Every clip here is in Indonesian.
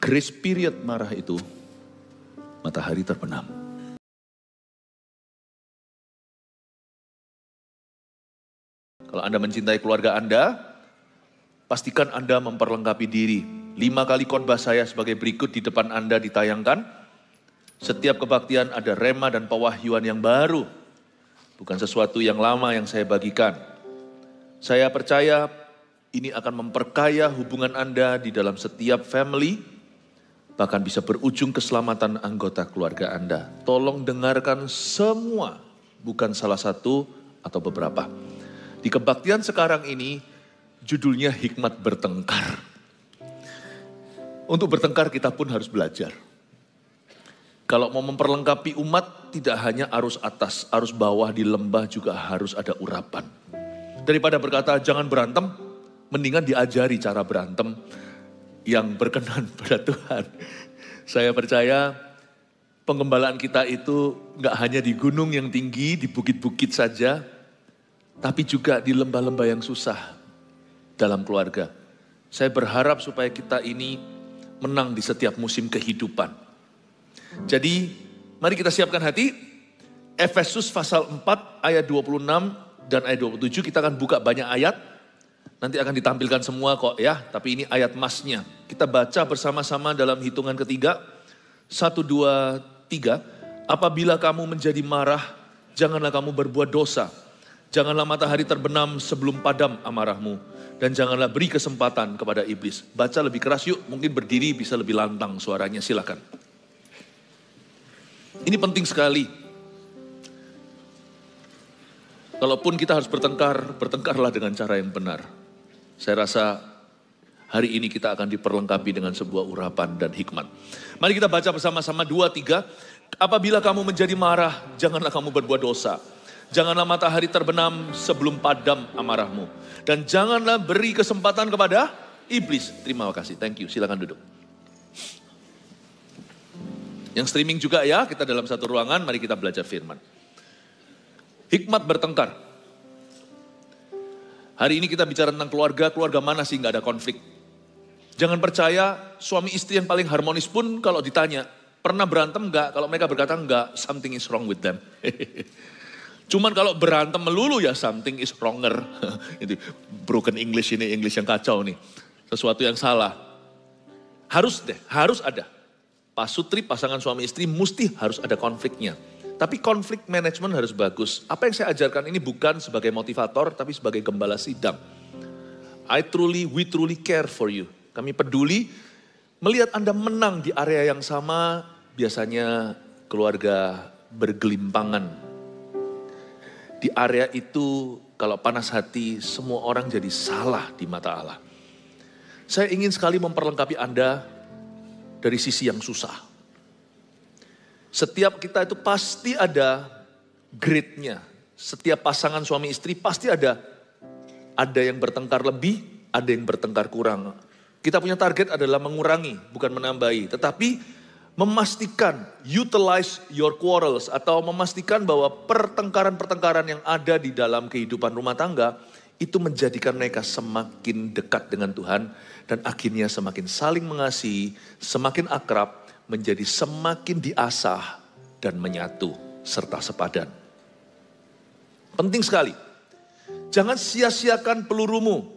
Grace period marah itu matahari terbenam. Kalau Anda mencintai keluarga Anda, pastikan Anda memperlengkapi diri. 5 kali khotbah saya sebagai berikut di depan Anda ditayangkan. Setiap kebaktian ada rema dan pewahyuan yang baru. Bukan sesuatu yang lama yang saya bagikan. Saya percaya ini akan memperkaya hubungan Anda di dalam setiap family, bahkan bisa berujung keselamatan anggota keluarga Anda. Tolong dengarkan semua, bukan salah satu atau beberapa. Di kebaktian sekarang ini, judulnya hikmat bertengkar. Untuk bertengkar kita pun harus belajar. Kalau mau memperlengkapi umat, tidak hanya arus atas, arus bawah di lembah juga harus ada urapan. Daripada berkata jangan berantem, mendingan diajari cara berantem yang berkenan pada Tuhan. Saya percaya penggembalaan kita itu nggak hanya di gunung yang tinggi, di bukit-bukit saja, tapi juga di lembah-lembah yang susah dalam keluarga. Saya berharap supaya kita ini menang di setiap musim kehidupan. Jadi mari kita siapkan hati. Efesus pasal 4 ayat 26 dan ayat 27, kita akan buka banyak ayat. Nanti akan ditampilkan semua kok ya, tapi ini ayat masnya. Kita baca bersama-sama dalam hitungan ketiga. 1, 2, 3. Apabila kamu menjadi marah, janganlah kamu berbuat dosa. Janganlah matahari terbenam sebelum padam amarahmu. Dan janganlah beri kesempatan kepada iblis. Baca lebih keras yuk, mungkin berdiri bisa lebih lantang suaranya, silakan. Ini penting sekali. Kalaupun kita harus bertengkar, bertengkarlah dengan cara yang benar. Saya rasa hari ini kita akan diperlengkapi dengan sebuah urapan dan hikmat. Mari kita baca bersama-sama 2, 3. Apabila kamu menjadi marah, janganlah kamu berbuat dosa. Janganlah matahari terbenam sebelum padam amarahmu. Dan janganlah beri kesempatan kepada iblis. Terima kasih, thank you. Silakan duduk. Yang streaming juga ya, kita dalam satu ruangan, mari kita belajar firman. Hikmat bertengkar. Hari ini kita bicara tentang keluarga, keluarga mana sih nggak ada konflik. Jangan percaya suami istri yang paling harmonis pun kalau ditanya, pernah berantem nggak? Kalau mereka berkata nggak, something is wrong with them. Cuman kalau berantem melulu ya something is wronger. Itu broken English ini, English yang kacau nih. Sesuatu yang salah. Harus ada. Pasutri, pasangan suami istri mesti harus ada konfliknya. Tapi konflik manajemen harus bagus. Apa yang saya ajarkan ini bukan sebagai motivator, tapi sebagai gembala sidang. We truly care for you. Kami peduli melihat Anda menang di area yang sama, biasanya keluarga bergelimpangan. Di area itu kalau panas hati semua orang jadi salah di mata Allah. Saya ingin sekali memperlengkapi Anda dari sisi yang susah. Setiap kita itu pasti ada grade-nya. Setiap pasangan suami istri pasti ada yang bertengkar lebih, ada yang bertengkar kurang. Kita punya target adalah mengurangi, bukan menambahi. Tetapi memastikan, utilize your quarrels, atau memastikan bahwa pertengkaran-pertengkaran yang ada di dalam kehidupan rumah tangga, itu menjadikan mereka semakin dekat dengan Tuhan, dan akhirnya semakin saling mengasihi, semakin akrab, menjadi semakin diasah, dan menyatu, serta sepadan. Penting sekali, jangan sia-siakan pelurumu,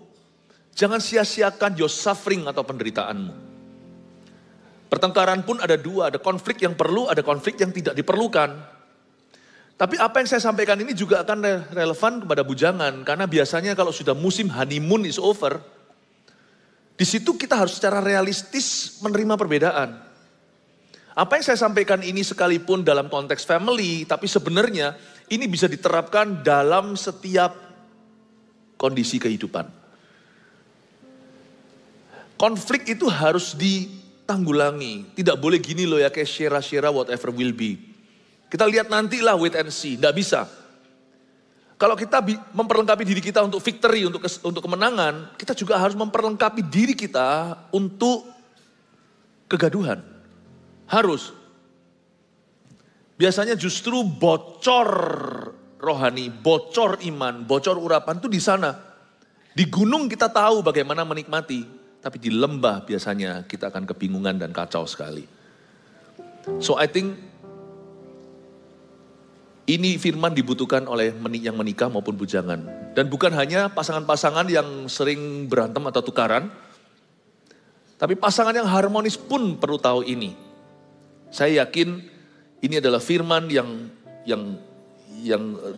jangan sia-siakan your suffering atau penderitaanmu. Pertengkaran pun ada dua, ada konflik yang perlu, ada konflik yang tidak diperlukan. Tapi apa yang saya sampaikan ini juga akan relevan kepada bujangan. Karena biasanya kalau sudah musim honeymoon is over, di situ kita harus secara realistis menerima perbedaan. Apa yang saya sampaikan ini sekalipun dalam konteks family, tapi sebenarnya ini bisa diterapkan dalam setiap kondisi kehidupan. Konflik itu harus ditanggulangi. Tidak boleh gini loh ya, kayak share whatever will be. Kita lihat nantilah, wait and see. Tidak bisa. Kalau kita memperlengkapi diri kita untuk victory, untuk kemenangan, kita juga harus memperlengkapi diri kita untuk kegaduhan. Harus. Biasanya justru bocor rohani, bocor iman, bocor urapan itu di sana. Di gunung kita tahu bagaimana menikmati. tapi di lembah biasanya kita akan kebingungan dan kacau sekali. So I think ini firman dibutuhkan oleh yang menikah maupun bujangan. Dan bukan hanya pasangan-pasangan yang sering berantem atau tukaran, tapi pasangan yang harmonis pun perlu tahu ini. Saya yakin ini adalah firman yang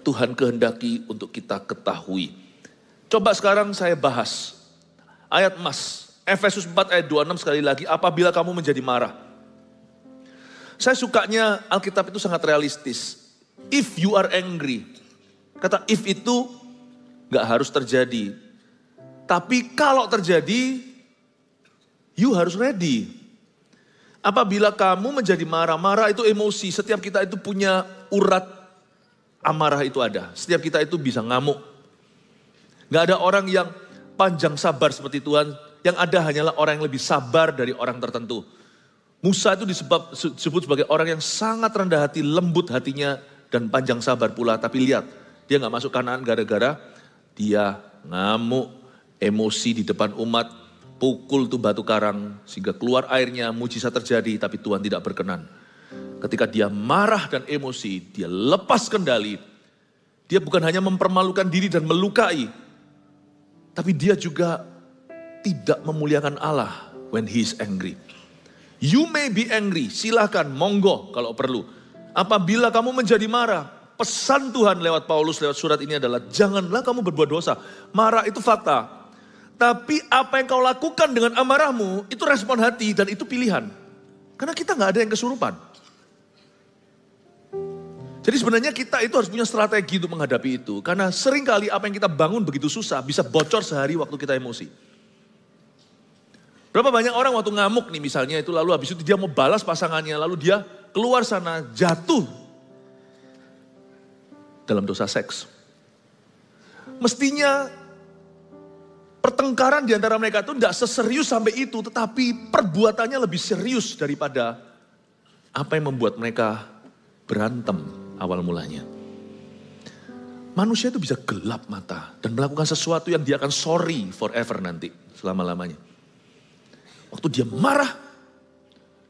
Tuhan kehendaki untuk kita ketahui. Coba sekarang saya bahas ayat emas. Efesus 4 ayat 26 sekali lagi, apabila kamu menjadi marah. Saya sukanya Alkitab itu sangat realistis. If you are angry. Kata if itu gak harus terjadi. Tapi kalau terjadi, you harus ready. Apabila kamu menjadi marah-marah itu emosi. Setiap kita itu punya urat amarah itu ada. Setiap kita itu bisa ngamuk. Gak ada orang yang panjang sabar seperti Tuhan. Yang ada hanyalah orang yang lebih sabar dari orang tertentu. Musa itu disebut sebagai orang yang sangat rendah hati, lembut hatinya, dan panjang sabar pula. Tapi lihat, dia gak masuk Kanaan gara-gara dia ngamuk, emosi di depan umat, pukul tuh batu karang, sehingga keluar airnya, mujizat terjadi, tapi Tuhan tidak berkenan. Ketika dia marah dan emosi, dia lepas kendali. Dia bukan hanya mempermalukan diri dan melukai, tapi dia juga tidak memuliakan Allah when he is angry. You may be angry, silakan, monggo kalau perlu. Apabila kamu menjadi marah, pesan Tuhan lewat Paulus, lewat surat ini adalah janganlah kamu berbuat dosa. Marah itu fakta. Tapi apa yang kau lakukan dengan amarahmu, itu respon hati dan itu pilihan. Karena kita gak ada yang kesurupan. Jadi sebenarnya kita itu harus punya strategi untuk menghadapi itu. Karena seringkali apa yang kita bangun begitu susah, bisa bocor sehari waktu kita emosi. Berapa banyak orang waktu ngamuk nih misalnya itu, lalu habis itu dia mau balas pasangannya, lalu dia keluar sana jatuh dalam dosa seks. Mestinya pertengkaran di antara mereka itu tidak seserius sampai itu, tetapi perbuatannya lebih serius daripada apa yang membuat mereka berantem awal mulanya. Manusia itu bisa gelap mata dan melakukan sesuatu yang dia akan sorry forever nanti, selama-lamanya. Waktu dia marah,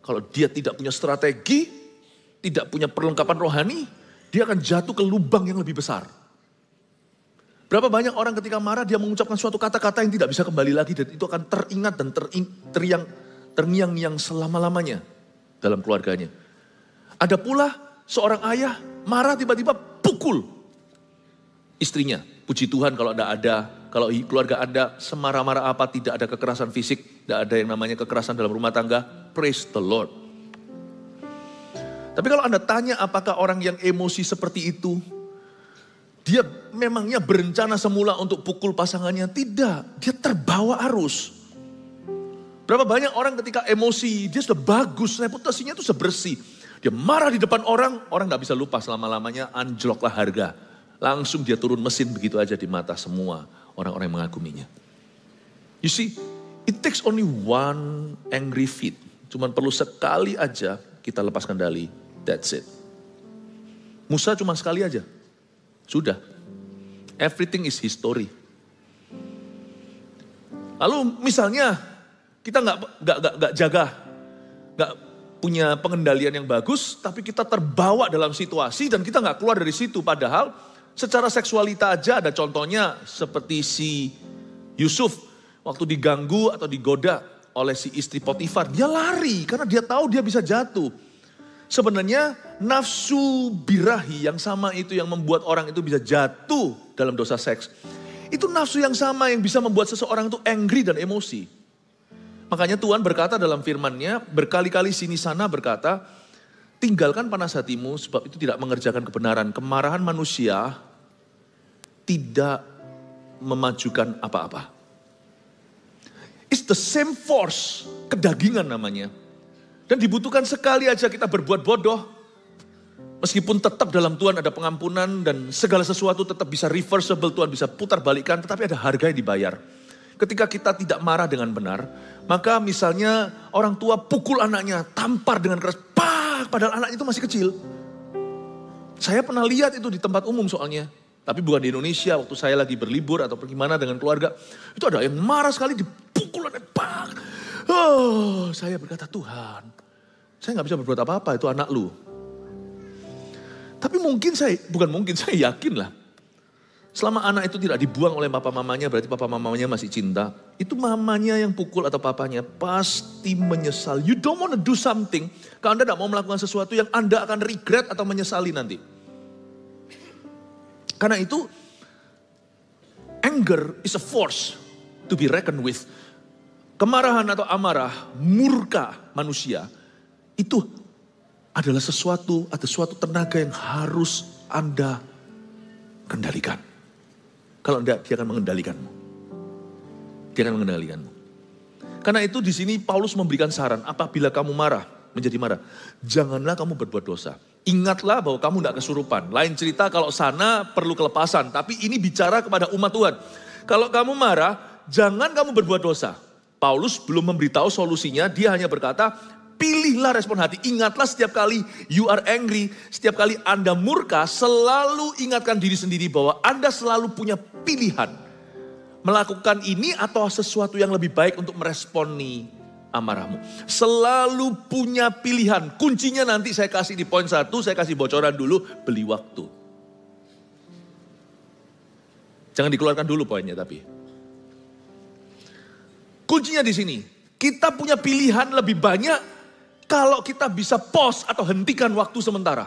kalau dia tidak punya strategi, tidak punya perlengkapan rohani, dia akan jatuh ke lubang yang lebih besar. Berapa banyak orang ketika marah dia mengucapkan suatu kata-kata yang tidak bisa kembali lagi dan itu akan teringat dan terngiang-ngiang selama-lamanya dalam keluarganya. Ada pula seorang ayah marah tiba-tiba pukul istrinya. Puji Tuhan kalau kalau keluarga Anda semarah-marah apa tidak ada kekerasan fisik, tidak ada yang namanya kekerasan dalam rumah tangga, praise the Lord. Tapi kalau Anda tanya apakah orang yang emosi seperti itu, dia memangnya berencana semula untuk pukul pasangannya? Tidak, dia terbawa arus. Berapa banyak orang ketika emosi, dia sudah bagus, reputasinya itu sudah bersih. Dia marah di depan orang, orang gak bisa lupa selama-lamanya, anjloklah harga. Langsung dia turun mesin begitu aja di mata semua orang-orang yang mengaguminya. You see, it takes only one angry fit. Cuman perlu sekali aja kita lepas kendali, that's it. Musa cuma sekali aja. Sudah. Everything is history. Lalu misalnya kita nggak jaga, nggak punya pengendalian yang bagus, tapi kita terbawa dalam situasi dan kita nggak keluar dari situ. Padahal secara seksualita aja ada contohnya seperti si Yusuf waktu diganggu atau digoda oleh si istri Potifar, dia lari karena dia tahu dia bisa jatuh. Sebenarnya nafsu birahi yang sama itu yang membuat orang itu bisa jatuh dalam dosa seks. Itu nafsu yang sama yang bisa membuat seseorang itu angry dan emosi. Makanya Tuhan berkata dalam firman-Nya, berkali-kali sini sana berkata, tinggalkan panas hatimu sebab itu tidak mengerjakan kebenaran. Kemarahan manusia tidak memajukan apa-apa. It's the same force, kedagingan namanya. Dan dibutuhkan sekali aja kita berbuat bodoh. Meskipun tetap dalam Tuhan ada pengampunan dan segala sesuatu tetap bisa reversible, Tuhan bisa putar balikan, tetapi ada harga yang dibayar. Ketika kita tidak marah dengan benar, maka misalnya orang tua pukul anaknya, tampar dengan keras, padahal anak itu masih kecil. Saya pernah lihat itu di tempat umum soalnya. Tapi bukan di Indonesia, waktu saya lagi berlibur atau pergi mana dengan keluarga. Itu ada yang marah sekali dipukul pukulannya bang. Oh, saya berkata, Tuhan, saya gak bisa berbuat apa-apa, itu anak lu. Tapi saya yakin lah. Selama anak itu tidak dibuang oleh papa mamanya, berarti papa mamanya masih cinta. Itu mamanya yang pukul atau papanya pasti menyesal. You don't want to do something, kalau Anda tidak mau melakukan sesuatu yang Anda akan regret atau menyesali nanti. Karena itu, anger is a force to be reckoned with. Kemarahan atau amarah, murka manusia, itu adalah sesuatu tenaga yang harus Anda kendalikan. Kalau tidak, dia akan mengendalikanmu. Dia akan mengendalikanmu. Karena itu di sini Paulus memberikan saran, apabila kamu menjadi marah, janganlah kamu berbuat dosa. Ingatlah bahwa kamu tidak kesurupan. Lain cerita kalau sana perlu kelepasan, tapi ini bicara kepada umat Tuhan. Kalau kamu marah, jangan kamu berbuat dosa. Paulus belum memberitahu solusinya, dia hanya berkata, pilihlah respon hati. Ingatlah setiap kali you are angry, setiap kali Anda murka, selalu ingatkan diri sendiri bahwa Anda selalu punya pilihan. Melakukan ini atau sesuatu yang lebih baik untuk meresponi amarahmu. Selalu punya pilihan. Kuncinya nanti saya kasih di poin 1, saya kasih bocoran dulu, beli waktu. Jangan dikeluarkan dulu poinnya tapi. Kuncinya di sini. Kita punya pilihan lebih banyak kalau kita bisa pause atau hentikan waktu sementara.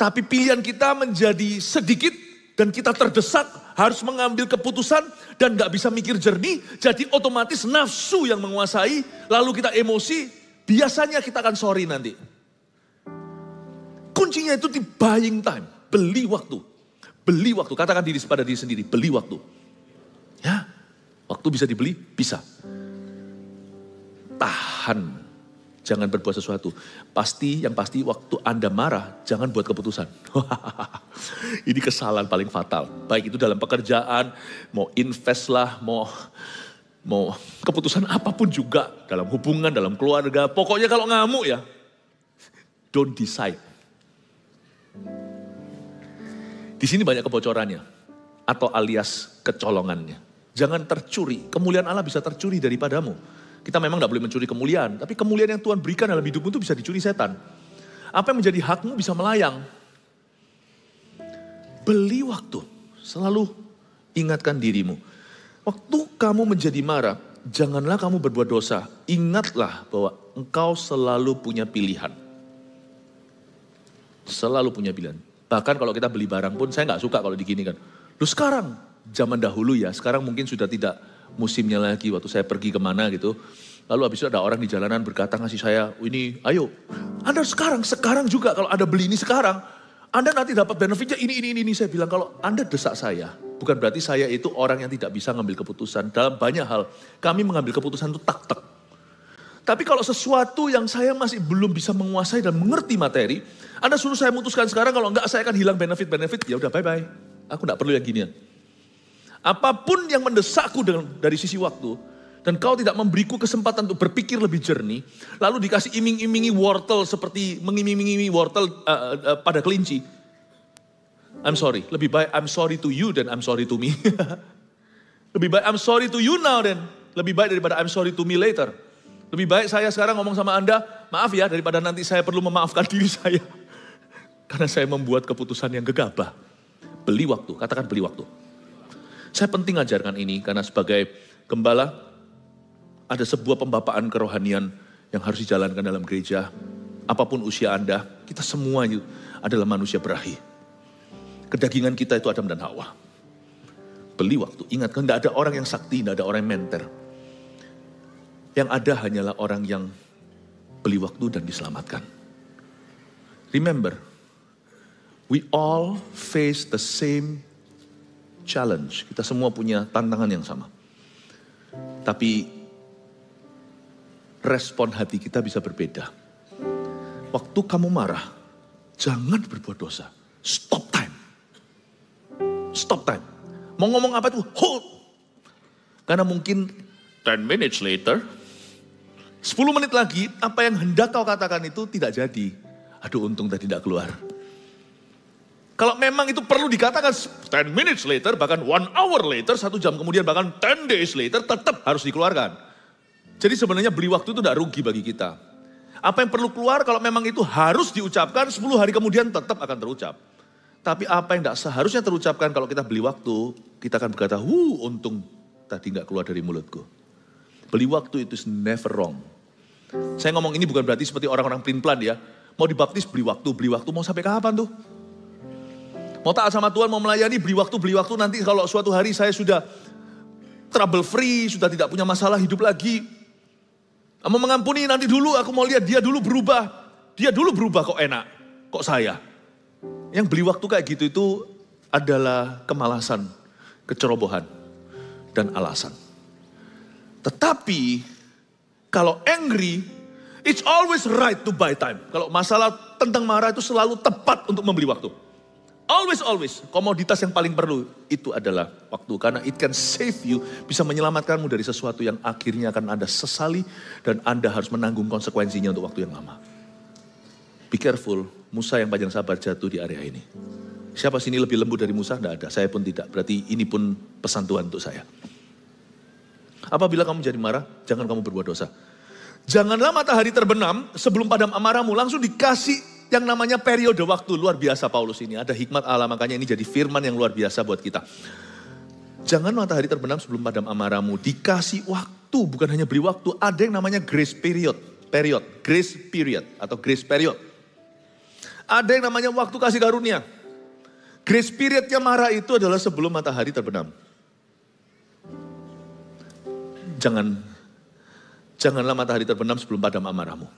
Tapi pilihan kita menjadi sedikit dan kita terdesak harus mengambil keputusan dan gak bisa mikir jernih. Jadi otomatis nafsu yang menguasai, lalu kita emosi, biasanya kita akan sorry nanti. Kuncinya itu di buying time, beli waktu. Beli waktu, katakan pada diri sendiri, beli waktu. Ya, waktu bisa dibeli, bisa. Tahan. Jangan berbuat sesuatu. Yang pasti waktu Anda marah, jangan buat keputusan. Ini kesalahan paling fatal. Baik itu dalam pekerjaan, mau invest lah, mau keputusan apapun juga. Dalam hubungan, dalam keluarga. Pokoknya kalau ngamuk ya, don't decide. Di sini banyak kebocorannya. Atau alias kecolongannya. Jangan tercuri. Kemuliaan Allah bisa tercuri daripadamu. Kita memang tidak boleh mencuri kemuliaan. Tapi kemuliaan yang Tuhan berikan dalam hidupmu itu bisa dicuri setan. Apa yang menjadi hakmu bisa melayang. Beli waktu. Selalu ingatkan dirimu. Waktu kamu menjadi marah, janganlah kamu berbuat dosa. Ingatlah bahwa engkau selalu punya pilihan. Selalu punya pilihan. Bahkan kalau kita beli barang pun, saya nggak suka kalau diginikan. Loh sekarang, zaman dahulu ya, sekarang mungkin sudah tidak musimnya lagi waktu saya pergi kemana gitu. Lalu habis itu ada orang di jalanan berkata ngasih saya, ini ayo. Anda sekarang juga kalau Anda beli ini sekarang, Anda nanti dapat benefitnya ini. Saya bilang kalau Anda desak saya, bukan berarti saya itu orang yang tidak bisa ngambil keputusan. Dalam banyak hal, kami mengambil keputusan itu tak-tak. Tapi kalau sesuatu yang saya masih belum bisa menguasai dan mengerti materi, Anda suruh saya memutuskan sekarang, kalau enggak saya akan hilang benefit, ya udah bye-bye. Aku enggak perlu yang ginian. Apapun yang mendesakku dari sisi waktu, dan kau tidak memberiku kesempatan untuk berpikir lebih jernih, lalu dikasih iming-imingi wortel seperti mengiming-imingi wortel pada kelinci. I'm sorry, lebih baik I'm sorry to you than I'm sorry to me. Lebih baik I'm sorry to you now dan lebih baik daripada I'm sorry to me later. Lebih baik saya sekarang ngomong sama Anda, maaf ya, daripada nanti saya perlu memaafkan diri saya. Karena saya membuat keputusan yang gegabah. Beli waktu, katakan beli waktu. Saya penting ajarkan ini karena sebagai gembala ada sebuah pembapaan kerohanian yang harus dijalankan dalam gereja. Apapun usia Anda, kita semua itu adalah manusia berakhir. Kedagingan kita itu Adam dan Hawa. Beli waktu, ingat kan tidak ada orang yang sakti, tidak ada orang yang menter. Yang ada hanyalah orang yang beli waktu dan diselamatkan. Remember, we all face the same challenge. Kita semua punya tantangan yang sama. Tapi respon hati kita bisa berbeda. Waktu kamu marah, jangan berbuat dosa. Stop time. Stop time. Mau ngomong apa tuh? Hold. Karena mungkin 10 minutes later, 10 menit lagi, apa yang hendak kau katakan itu tidak jadi. Aduh, untung tadi tidak keluar. Kalau memang itu perlu dikatakan 10 minutes later, bahkan 1 hour later, 1 jam kemudian, bahkan 10 days later, tetap harus dikeluarkan. Jadi sebenarnya beli waktu itu tidak rugi bagi kita. Apa yang perlu keluar kalau memang itu harus diucapkan, 10 hari kemudian tetap akan terucap. Tapi apa yang tidak seharusnya terucapkan kalau kita beli waktu, kita akan berkata, untung tadi nggak keluar dari mulutku. Beli waktu itu is never wrong. Saya ngomong ini bukan berarti seperti orang-orang pelin-pelan ya. Mau dibaptis beli waktu, mau sampai kapan tuh? Mau taat sama Tuhan, mau melayani, beli waktu, nanti kalau suatu hari saya sudah trouble free, sudah tidak punya masalah hidup lagi. Mau mengampuni nanti dulu, aku mau lihat dia dulu berubah. Dia dulu berubah kok enak, kok saya. Yang beli waktu kayak gitu itu adalah kemalasan, kecerobohan, dan alasan. Tetapi kalau angry, it's always right to buy time. Kalau masalah tentang marah itu selalu tepat untuk membeli waktu. Always. Komoditas yang paling perlu itu adalah waktu. Karena it can save you, bisa menyelamatkanmu dari sesuatu yang akhirnya akan Anda sesali. Dan Anda harus menanggung konsekuensinya untuk waktu yang lama. Be careful, Musa yang panjang sabar jatuh di area ini. Siapa sini lebih lembut dari Musa? Tidak ada, saya pun tidak. Berarti ini pun pesan Tuhan untuk saya. Apabila kamu jadi marah, jangan kamu berbuat dosa. Janganlah matahari terbenam sebelum padam amarahmu. Langsung dikasih yang namanya periode waktu. Luar biasa Paulus ini. Ada hikmat Allah, makanya ini jadi firman yang luar biasa buat kita. Jangan matahari terbenam sebelum padam amarahmu. Dikasih waktu, bukan hanya beri waktu. Ada yang namanya grace period. Grace period atau grace period. Ada yang namanya waktu kasih karunia. Grace periodnya marah itu adalah sebelum matahari terbenam. Janganlah matahari terbenam sebelum padam amarahmu.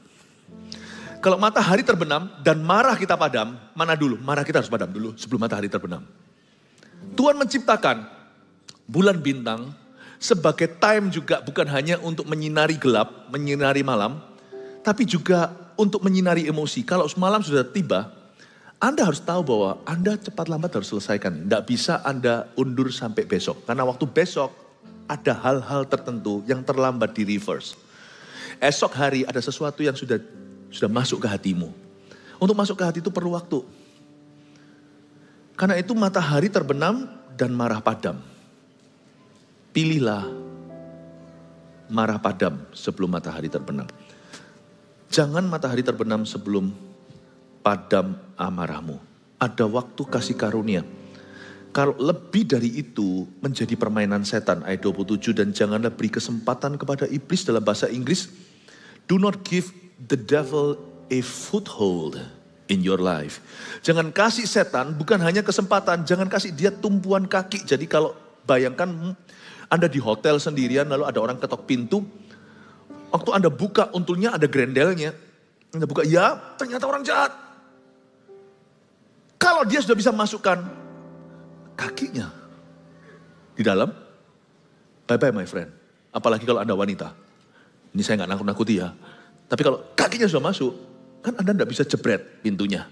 Kalau matahari terbenam dan marah kita padam, mana dulu? Marah kita harus padam dulu sebelum matahari terbenam. Tuhan menciptakan bulan bintang sebagai time juga bukan hanya untuk menyinari gelap, menyinari malam, tapi juga untuk menyinari emosi. Kalau malam sudah tiba, Anda harus tahu bahwa Anda cepat lambat harus selesaikan. Tidak bisa Anda undur sampai besok. Karena waktu besok ada hal-hal tertentu yang terlambat di reverse. Esok hari ada sesuatu yang sudah masuk ke hatimu. Untuk masuk ke hati itu perlu waktu. Karena itu matahari terbenam dan marah padam. Pilihlah marah padam sebelum matahari terbenam. Jangan matahari terbenam sebelum padam amarahmu. Ada waktu kasih karunia. Kalau lebih dari itu menjadi permainan setan. Ayat 27, dan janganlah beri kesempatan kepada iblis. Dalam bahasa Inggris, do not give the devil a foothold in your life. Jangan kasih setan bukan hanya kesempatan, jangan kasih dia tumpuan kaki. Jadi kalau bayangkan Anda di hotel sendirian lalu ada orang ketok pintu. Waktu Anda buka untungnya ada grendelnya. Anda buka, ya ternyata orang jahat. Kalau dia sudah bisa masukkan kakinya di dalam, bye-bye my friend. Apalagi kalau Anda wanita. Ini saya nggak nakut-nakuti ya. Tapi kalau kakinya sudah masuk, kan Anda tidak bisa jebret pintunya.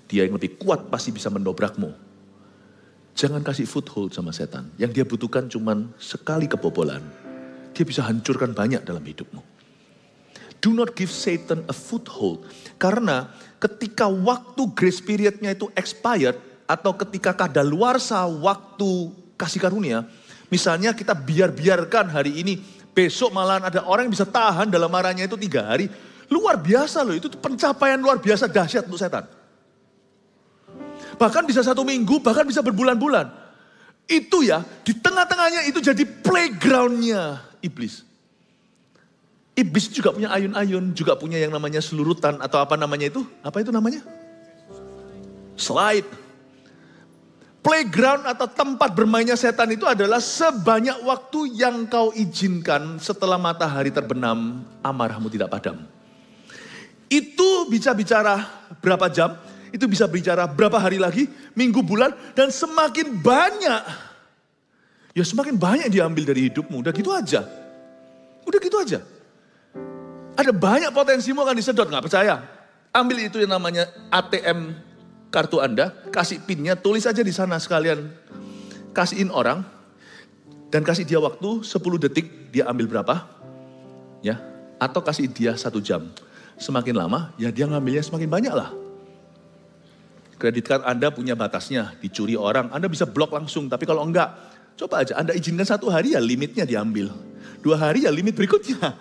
Dia yang lebih kuat pasti bisa mendobrakmu. Jangan kasih foothold sama setan. Yang dia butuhkan cuma sekali kebobolan. Dia bisa hancurkan banyak dalam hidupmu. Do not give Satan a foothold. Karena ketika waktu grace periodnya itu expired, atau ketika kadaluarsa waktu kasih karunia, misalnya kita biarkan hari ini, besok malahan ada orang yang bisa tahan dalam marahnya itu 3 hari. Luar biasa loh, itu pencapaian luar biasa dahsyat untuk setan. Bahkan bisa 1 minggu, bahkan bisa berbulan-bulan. Itu ya, di tengah-tengahnya itu jadi playgroundnya iblis. Iblis juga punya ayun-ayun, juga punya yang namanya selurutan atau apa namanya itu? Apa itu namanya? Slide. Playground atau tempat bermainnya setan itu adalah sebanyak waktu yang kau izinkan setelah matahari terbenam, amarahmu tidak padam. Itu bisa bicara berapa jam, itu bisa bicara berapa hari lagi, minggu, bulan, dan semakin banyak. Ya semakin banyak diambil dari hidupmu, udah gitu aja. Udah gitu aja. Ada banyak potensimu akan disedot, gak percaya? Ambil itu yang namanya ATM kartu Anda, kasih pinnya, tulis aja di sana sekalian. Kasihin orang, dan kasih dia waktu 10 detik, dia ambil berapa. Ya, atau kasih dia 1 jam. Semakin lama, ya dia ngambilnya semakin banyak lah. Kredit card Anda punya batasnya, dicuri orang, Anda bisa blok langsung. Tapi kalau enggak, coba aja Anda izinkan 1 hari ya limitnya diambil. 2 hari ya limit berikutnya.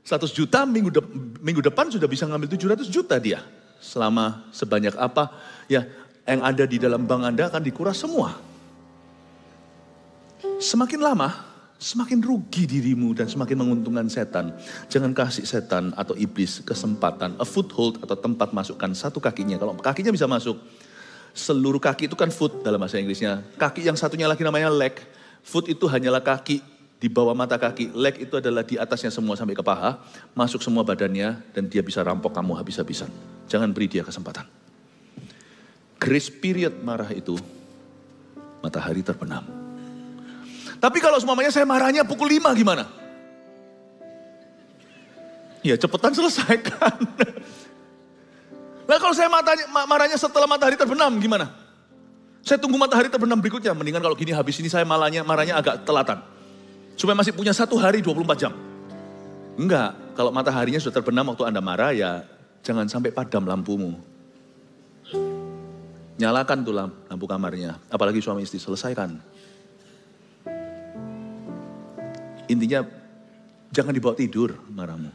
100 juta minggu depan sudah bisa ngambil 700 juta dia. Selama sebanyak apa ya yang ada di dalam bank Anda akan dikuras semua. Semakin lama, semakin rugi dirimu dan semakin menguntungkan setan. Jangan kasih setan atau iblis kesempatan, a foothold atau tempat masukkan satu kakinya. Kalau kakinya bisa masuk, seluruh kaki itu kan foot dalam bahasa Inggrisnya. Kaki yang satunya lagi namanya leg. Foot itu hanyalah kaki di bawah mata kaki. Leg itu adalah di atasnya semua sampai ke paha. Masuk semua badannya dan dia bisa rampok kamu habis-habisan. Jangan beri dia kesempatan. Grace period marah itu matahari terbenam. Tapi kalau semuanya saya marahnya pukul 5 gimana? Ya cepetan selesaikan. Nah kalau saya marahnya setelah matahari terbenam gimana? Saya tunggu matahari terbenam berikutnya. Mendingan kalau gini habis ini saya marahnya agak telatan. Supaya masih punya 1 hari 24 jam. Enggak, kalau mataharinya sudah terbenam waktu Anda marah ya jangan sampai padam lampumu. Nyalakan tuh lampu kamarnya. Apalagi suami istri, selesaikan. Intinya jangan dibawa tidur marahmu.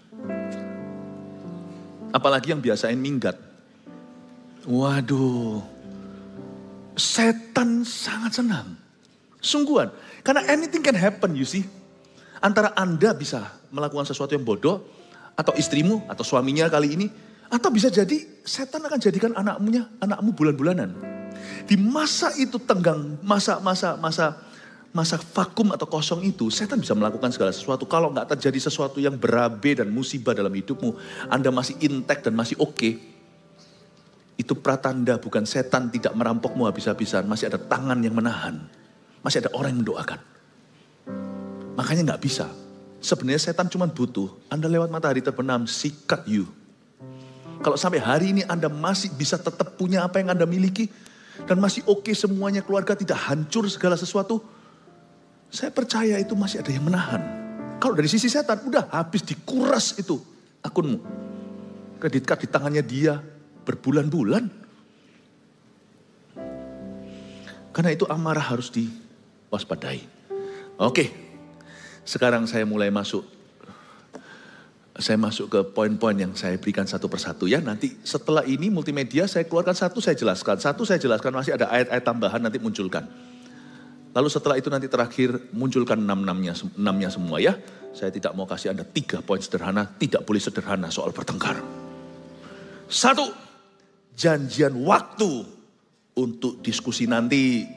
Apalagi yang biasain minggat. Waduh, setan sangat senang. Sungguhan, karena anything can happen you see. Antara Anda bisa melakukan sesuatu yang bodoh, atau istrimu, atau suaminya kali ini. Atau bisa jadi setan akan jadikan anakmu bulan-bulanan. Di masa itu tenggang, masa vakum atau kosong itu, setan bisa melakukan segala sesuatu. Kalau nggak terjadi sesuatu yang berabe dan musibah dalam hidupmu, Anda masih intact dan masih oke, itu pratanda bukan setan tidak merampokmu habis-habisan. Masih ada tangan yang menahan. Masih ada orang yang mendoakan. Makanya nggak bisa. Sebenarnya setan cuma butuh, Anda lewat matahari terbenam, sikat you. Kalau sampai hari ini Anda masih bisa tetap punya apa yang Anda miliki, dan masih oke semuanya, keluarga tidak hancur segala sesuatu, saya percaya itu masih ada yang menahan. Kalau dari sisi setan, udah habis dikuras itu akunmu. Kredit card di tangannya dia berbulan-bulan. Karena itu amarah harus diwaspadai. Oke, sekarang saya mulai masuk. Saya masuk ke poin-poin yang saya berikan satu persatu ya. Nanti setelah ini multimedia saya keluarkan satu saya jelaskan. Satu saya jelaskan, masih ada ayat-ayat tambahan nanti munculkan. Lalu setelah itu nanti terakhir munculkan 6-nya semua ya. Saya tidak mau kasih Anda 3 poin sederhana, tidak boleh sederhana soal bertengkar. 1, janjian waktu untuk diskusi nanti.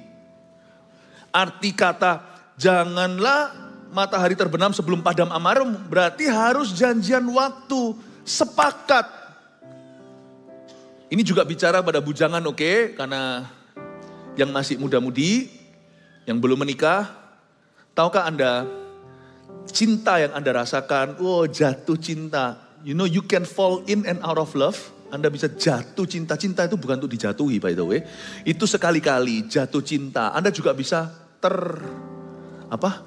Arti kata janganlah matahari terbenam sebelum padam amarah, berarti harus janjian waktu, sepakat. Ini juga bicara pada bujangan oke, karena yang masih muda-mudi, yang belum menikah, tahukah Anda, cinta yang Anda rasakan, jatuh cinta. You know you can fall in and out of love. Anda bisa jatuh cinta. Cinta itu bukan untuk dijatuhi by the way. Itu sekali-kali jatuh cinta. Anda juga bisa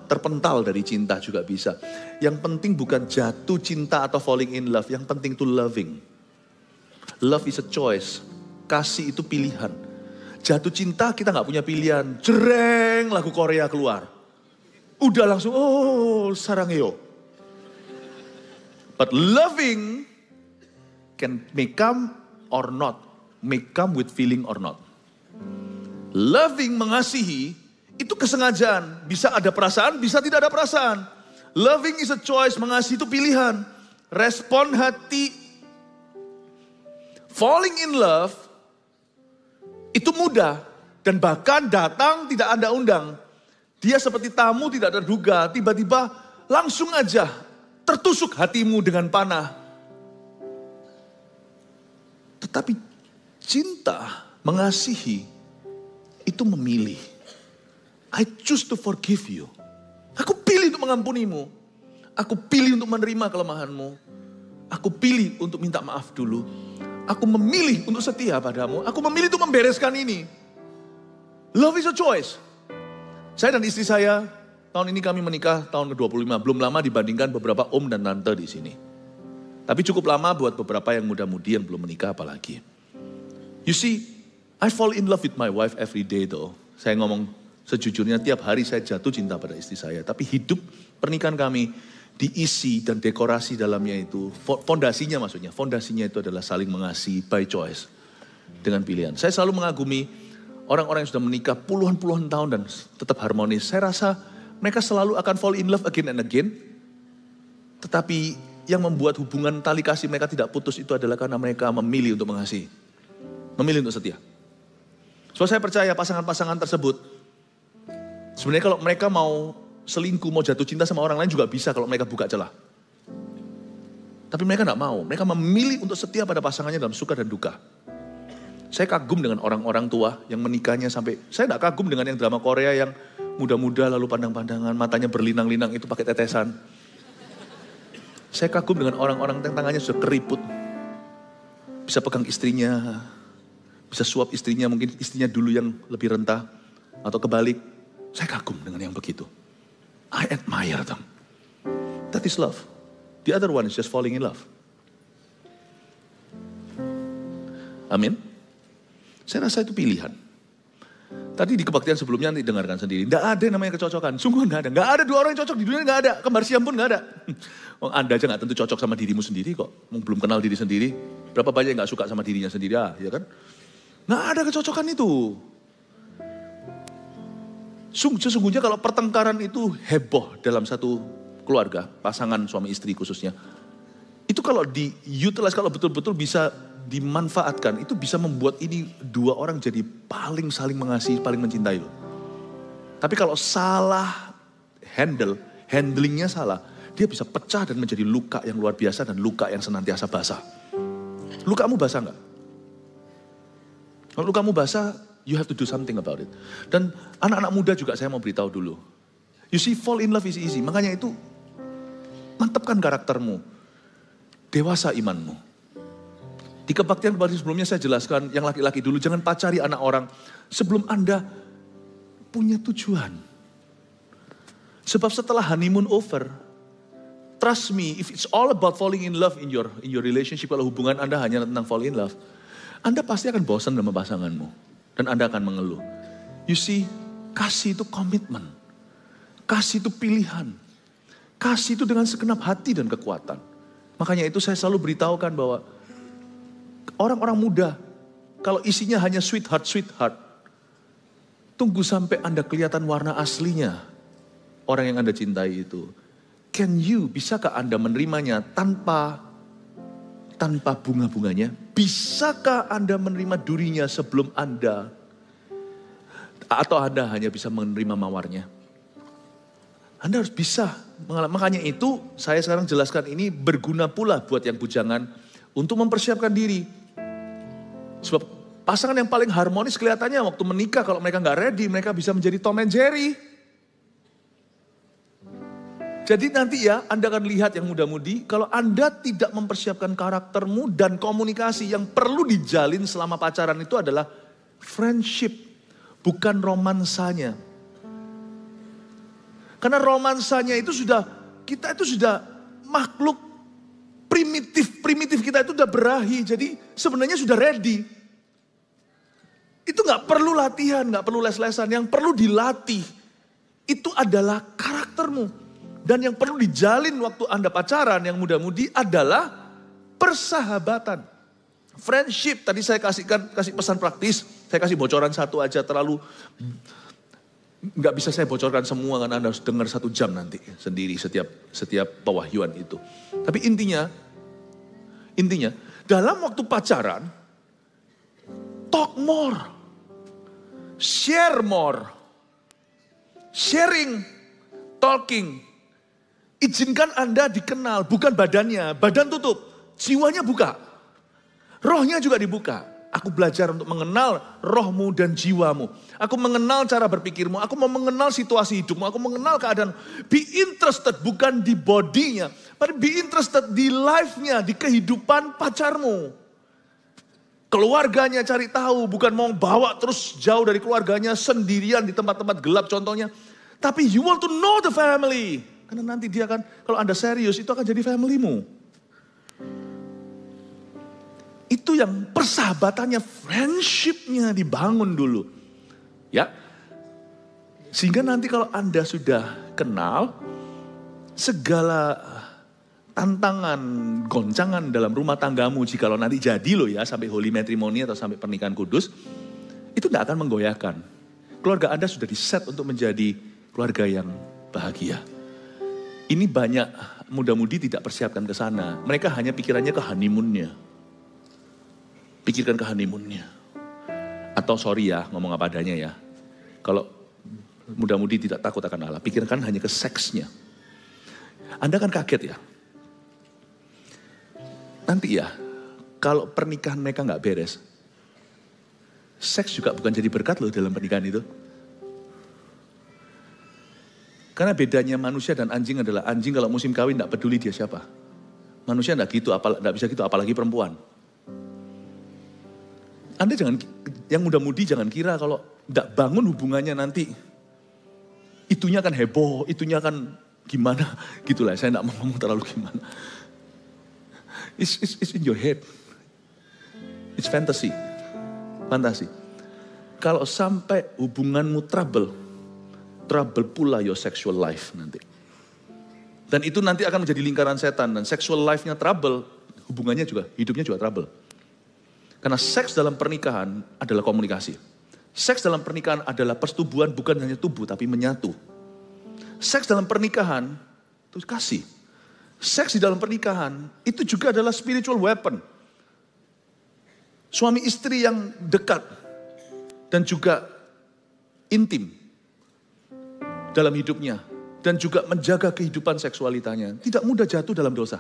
terpental dari cinta juga bisa. Yang penting bukan jatuh cinta atau falling in love. Yang penting itu loving. Love is a choice. Kasih itu pilihan. Jatuh cinta kita gak punya pilihan. Jereng lagu Korea keluar. Udah langsung, sarangeo. But loving can may come or not. May come with feeling or not. Loving, mengasihi, itu kesengajaan. Bisa ada perasaan, bisa tidak ada perasaan. Loving is a choice, mengasihi itu pilihan. Respon hati. Falling in love, itu mudah. Dan bahkan datang tidak Anda undang. Dia seperti tamu tidak terduga. Tiba-tiba langsung aja tertusuk hatimu dengan panah. Tetapi cinta, mengasihi, itu memilih. I choose to forgive you. Aku pilih untuk mengampunimu. Aku pilih untuk menerima kelemahanmu. Aku pilih untuk minta maaf dulu. Aku memilih untuk setia padamu. Aku memilih untuk membereskan ini. Love is a choice. Saya dan istri saya, tahun ini kami menikah tahun ke-25. Belum lama dibandingkan beberapa om dan tante di sini. Tapi cukup lama buat beberapa yang muda-mudi yang belum menikah apalagi. You see, I fall in love with my wife every day though. Saya ngomong sejujurnya tiap hari saya jatuh cinta pada istri saya. Tapi hidup pernikahan kami diisi dan dekorasi dalamnya itu, fondasinya itu adalah saling mengasihi by choice. Dengan pilihan. Saya selalu mengagumi orang-orang yang sudah menikah puluhan tahun dan tetap harmonis. Saya rasa mereka selalu akan fall in love again and again. Tetapi yang membuat hubungan tali kasih mereka tidak putus itu adalah karena mereka memilih untuk mengasihi. Memilih untuk setia. So saya percaya pasangan-pasangan tersebut, sebenarnya kalau mereka mau selingkuh, mau jatuh cinta sama orang lain juga bisa kalau mereka buka celah. Tapi mereka tidak mau, mereka memilih untuk setia pada pasangannya dalam suka dan duka. Saya kagum dengan orang-orang tua yang menikahnya sampai, saya tidak kagum dengan yang drama Korea yang muda-muda lalu pandang-pandangan, matanya berlinang-linang itu pakai tetesan. Saya kagum dengan orang-orang yang tangannya sudah keriput, bisa pegang istrinya, bisa suap istrinya, mungkin istrinya dulu yang lebih rentah, atau kebalik. Saya kagum dengan yang begitu. I admire them. That is love. The other one is just falling in love. Amin. Saya rasa itu pilihan. Tadi di kebaktian sebelumnya nanti dengarkan sendiri. Tidak ada yang namanya kecocokan. Sungguh tidak ada. Tidak ada dua orang yang cocok di dunia, tidak ada. Kembar siam pun tidak ada. Anda aja nggak tentu cocok sama dirimu sendiri kok. Belum kenal diri sendiri. Berapa banyak yang nggak suka sama dirinya sendiri, ya kan? Nggak ada kecocokan itu. Sesungguhnya kalau pertengkaran itu heboh dalam satu keluarga, pasangan suami istri khususnya. Itu kalau di-utilize, kalau betul-betul bisa dimanfaatkan, itu bisa membuat ini dua orang jadi paling saling mengasihi, paling mencintai loh. Tapi kalau salah handlingnya salah, dia bisa pecah dan menjadi luka yang luar biasa dan luka yang senantiasa basah. Lukamu basah nggak? Kalau lukamu basah, you have to do something about it. Dan anak-anak muda juga saya mau beritahu dulu. You see, fall in love is easy. Makanya itu, mantapkan karaktermu. Dewasa imanmu. Di kebaktian sebelumnya saya jelaskan, yang laki-laki dulu, jangan pacari anak orang sebelum Anda punya tujuan. Sebab setelah honeymoon over, trust me, if it's all about falling in love in your relationship, kalau hubungan Anda hanya tentang fall in love, Anda pasti akan bosan sama pasanganmu. Dan Anda akan mengeluh. You see, kasih itu komitmen. Kasih itu pilihan. Kasih itu dengan segenap hati dan kekuatan. Makanya itu saya selalu beritahukan bahwa orang-orang muda, kalau isinya hanya sweetheart, tunggu sampai Anda kelihatan warna aslinya orang yang Anda cintai itu. Bisakah Anda menerimanya tanpa bunga-bunganya? Bisakah Anda menerima durinya sebelum Anda, atau Anda hanya bisa menerima mawarnya? Anda harus bisa. Makanya itu saya sekarang jelaskan ini berguna pula buat yang bujangan untuk mempersiapkan diri. Sebab pasangan yang paling harmonis kelihatannya waktu menikah, kalau mereka nggak ready, mereka bisa menjadi Tom and Jerry. Jadi nanti ya Anda akan lihat yang muda-mudi, kalau Anda tidak mempersiapkan karaktermu dan komunikasi yang perlu dijalin selama pacaran itu adalah friendship, bukan romansanya. Karena romansanya itu kita itu sudah makhluk primitif kita itu sudah berahi, jadi sebenarnya sudah ready. Itu gak perlu latihan, gak perlu les-lesan, yang perlu dilatih itu adalah karaktermu. Dan yang perlu dijalin waktu Anda pacaran yang muda-mudi adalah persahabatan. Friendship, tadi saya kasih pesan praktis, saya kasih bocoran satu aja, terlalu nggak bisa saya bocorkan semua karena Anda harus dengar 1 jam nanti sendiri setiap pewahyuan itu. Tapi intinya dalam waktu pacaran, talk more, share more, sharing, talking. Izinkan Anda dikenal, bukan badannya, badan tutup, jiwanya buka, rohnya juga dibuka. Aku belajar untuk mengenal rohmu dan jiwamu. Aku mengenal cara berpikirmu. Aku mau mengenal situasi hidupmu. Aku mengenal keadaan. Be interested bukan di bodinya. Tapi be interested di life-nya, di kehidupan pacarmu. Keluarganya cari tahu. Bukan mau bawa terus jauh dari keluarganya sendirian di tempat-tempat gelap contohnya. Tapi you want to know the family. Karena nanti dia akan, kalau Anda serius itu akan jadi familymu. Itu itu yang persahabatannya, friendship-nya dibangun dulu. Ya. Sehingga nanti kalau Anda sudah kenal, segala tantangan, goncangan dalam rumah tanggamu, jikalau nanti jadi loh ya, sampai holy matrimony atau sampai pernikahan kudus, itu gak akan menggoyahkan. Keluarga Anda sudah diset untuk menjadi keluarga yang bahagia. Ini banyak muda-mudi tidak persiapkan ke sana. Mereka hanya pikirannya ke honeymoon-nya. Pikirkan ke honeymoon-nya. Atau sorry ya, ngomong apa adanya ya. Kalau muda-mudi tidak takut akan Allah, pikirkan hanya ke seksnya. Anda kan kaget ya. Nanti ya, kalau pernikahan mereka gak beres, seks juga bukan jadi berkat loh dalam pernikahan itu. Karena bedanya manusia dan anjing adalah anjing kalau musim kawin tidak peduli dia siapa. Manusia tidak gitu, tidak bisa gitu, apalagi perempuan. Anda jangan, yang muda-mudi jangan kira kalau tidak bangun hubungannya nanti, itunya akan heboh, itunya akan gimana, gitulah. Saya tidak mau ngomong terlalu gimana. It's in your head. It's fantasy. Fantasi. Kalau sampai hubunganmu trouble pula your sexual life nanti. Dan itu nanti akan menjadi lingkaran setan. Dan sexual life-nya trouble, hubungannya juga, hidupnya juga trouble. Karena seks dalam pernikahan adalah komunikasi. Seks dalam pernikahan adalah persetubuhan bukan hanya tubuh tapi menyatu. Seks dalam pernikahan itu kasih. Seks di dalam pernikahan itu juga adalah spiritual weapon. Suami istri yang dekat dan juga intim dalam hidupnya. Dan juga menjaga kehidupan seksualitanya. Tidak mudah jatuh dalam dosa.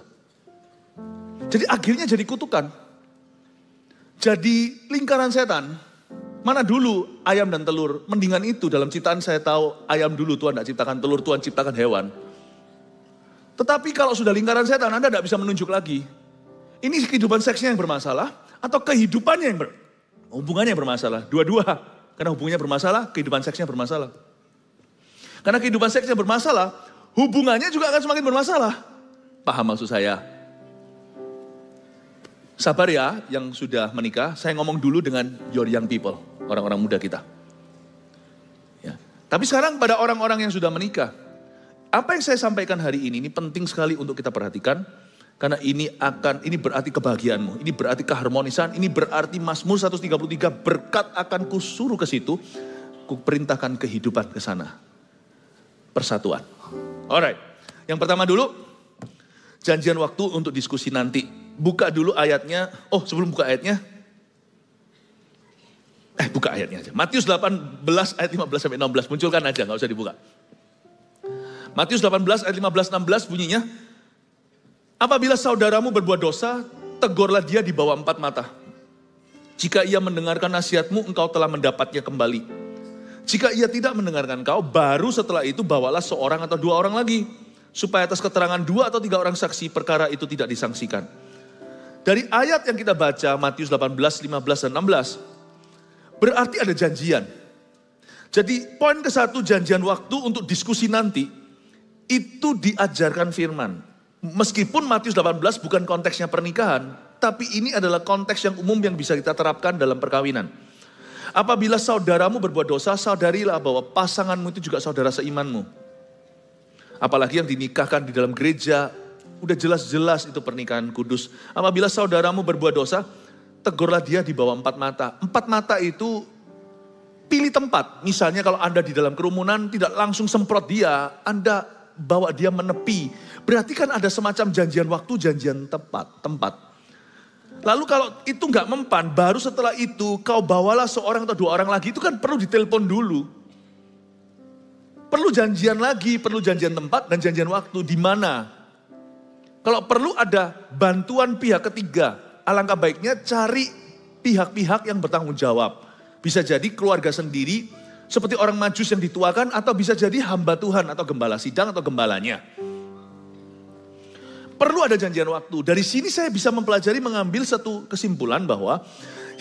Jadi akhirnya jadi kutukan. Jadi lingkaran setan. Mana dulu ayam dan telur. Mendingan itu dalam ciptaan saya tahu ayam dulu Tuhan tidak ciptakan telur, Tuhan ciptakan hewan. Tetapi kalau sudah lingkaran setan Anda tidak bisa menunjuk lagi. Ini kehidupan seksnya yang bermasalah. Atau kehidupannya yang hubungannya yang bermasalah. Dua-dua. Karena hubungannya bermasalah, kehidupan seksnya bermasalah. Karena kehidupan seksnya bermasalah, hubungannya juga akan semakin bermasalah. Paham maksud saya? Sabar ya yang sudah menikah, saya ngomong dulu dengan your young people, orang-orang muda kita. Ya. Tapi sekarang pada orang-orang yang sudah menikah, apa yang saya sampaikan hari ini penting sekali untuk kita perhatikan. Karena ini berarti kebahagiaanmu, ini berarti keharmonisan, ini berarti Mazmur 133, berkat akan kusuruh ke situ, kuperintahkan kehidupan ke sana. Persatuan. Alright. Yang pertama dulu, janjian waktu untuk diskusi nanti. Buka dulu ayatnya. Oh, sebelum buka ayatnya. Buka ayatnya aja. Matius 18 ayat 15 sampai 16. Munculkan aja, gak usah dibuka. Matius 18 ayat 15-16 bunyinya. Apabila saudaramu berbuat dosa, tegurlah dia di bawah 4 mata. Jika ia mendengarkan nasihatmu, engkau telah mendapatnya kembali. Jika ia tidak mendengarkan kau, baru setelah itu bawalah seorang atau 2 orang lagi. Supaya atas keterangan 2 atau 3 orang saksi, perkara itu tidak disangsikan. Dari ayat yang kita baca, Matius 18, 15, dan 16. Berarti ada janjian. Jadi poin ke-1 janjian waktu untuk diskusi nanti. Itu diajarkan firman. Meskipun Matius 18 bukan konteksnya pernikahan. Tapi ini adalah konteks yang umum yang bisa kita terapkan dalam perkawinan. Apabila saudaramu berbuat dosa, sadarilah bahwa pasanganmu itu juga saudara seimanmu. Apalagi yang dinikahkan di dalam gereja, udah jelas-jelas itu pernikahan kudus. Apabila saudaramu berbuat dosa, tegurlah dia di bawah 4 mata. 4 mata itu pilih tempat. Misalnya kalau Anda di dalam kerumunan tidak langsung semprot dia, Anda bawa dia menepi. Berarti kan ada semacam janjian waktu, janjian tempat. Lalu kalau itu nggak mempan, baru setelah itu kau bawalah seorang atau 2 orang lagi. Itu kan perlu ditelepon dulu. Perlu janjian lagi, perlu janjian tempat dan janjian waktu. Di mana? Kalau perlu ada bantuan pihak ketiga. Alangkah baiknya cari pihak-pihak yang bertanggung jawab. Bisa jadi keluarga sendiri, seperti orang Majus yang dituakan. Atau bisa jadi hamba Tuhan atau gembala sidang atau gembalanya. Perlu ada janjian waktu. Dari sini saya bisa mempelajari mengambil satu kesimpulan bahwa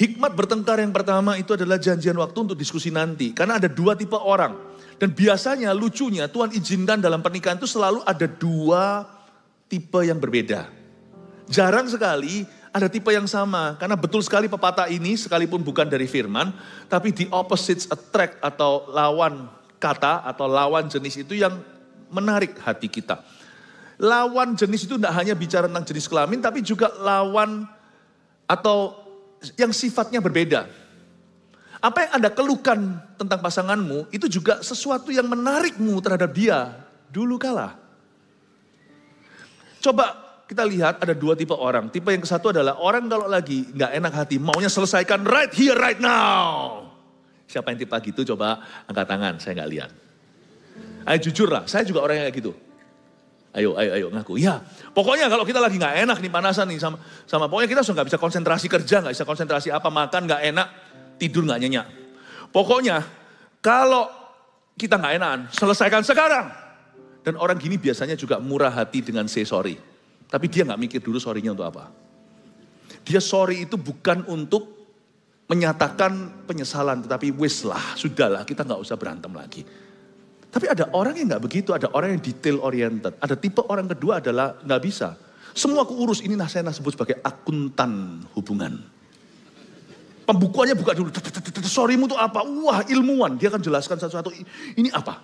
hikmat bertengkar yang pertama itu adalah janjian waktu untuk diskusi nanti. Karena ada 2 tipe orang. Dan biasanya lucunya Tuhan izinkan dalam pernikahan itu selalu ada 2 tipe yang berbeda. Jarang sekali ada tipe yang sama. Karena betul sekali pepatah ini sekalipun bukan dari firman, tapi the opposites attract atau lawan kata atau lawan jenis itu yang menarik hati kita. Lawan jenis itu tidak hanya bicara tentang jenis kelamin, tapi juga lawan atau yang sifatnya berbeda. Apa yang Anda keluhkan tentang pasanganmu, itu juga sesuatu yang menarikmu terhadap dia dulu kala. Coba kita lihat ada dua tipe orang. Tipe yang satu adalah orang kalau lagi nggak enak hati, maunya selesaikan right here, right now. Siapa yang tipe gitu? Coba angkat tangan, saya nggak lihat. Ayo jujur lah, saya juga orang yang kayak gitu. Ayo ngaku. Ya, pokoknya kalau kita lagi nggak enak nih, panasan nih sama pokoknya kita sudah nggak bisa konsentrasi kerja, nggak bisa konsentrasi apa, makan nggak enak, tidur nggak nyenyak. Pokoknya kalau kita nggak enakan, selesaikan sekarang. Dan orang gini biasanya juga murah hati dengan say sorry. Tapi dia nggak mikir dulu sorry-nya untuk apa. Dia sorry itu bukan untuk menyatakan penyesalan, tetapi wis lah, sudahlah, kita nggak usah berantem lagi. Tapi ada orang yang nggak begitu, ada orang yang detail oriented. Ada tipe orang kedua adalah nggak bisa. Semua aku urus, ini saya sebut sebagai akuntan hubungan. Pembukuannya buka dulu, sorrymu itu apa? Wah, ilmuwan, dia akan jelaskan satu-satu, ini apa?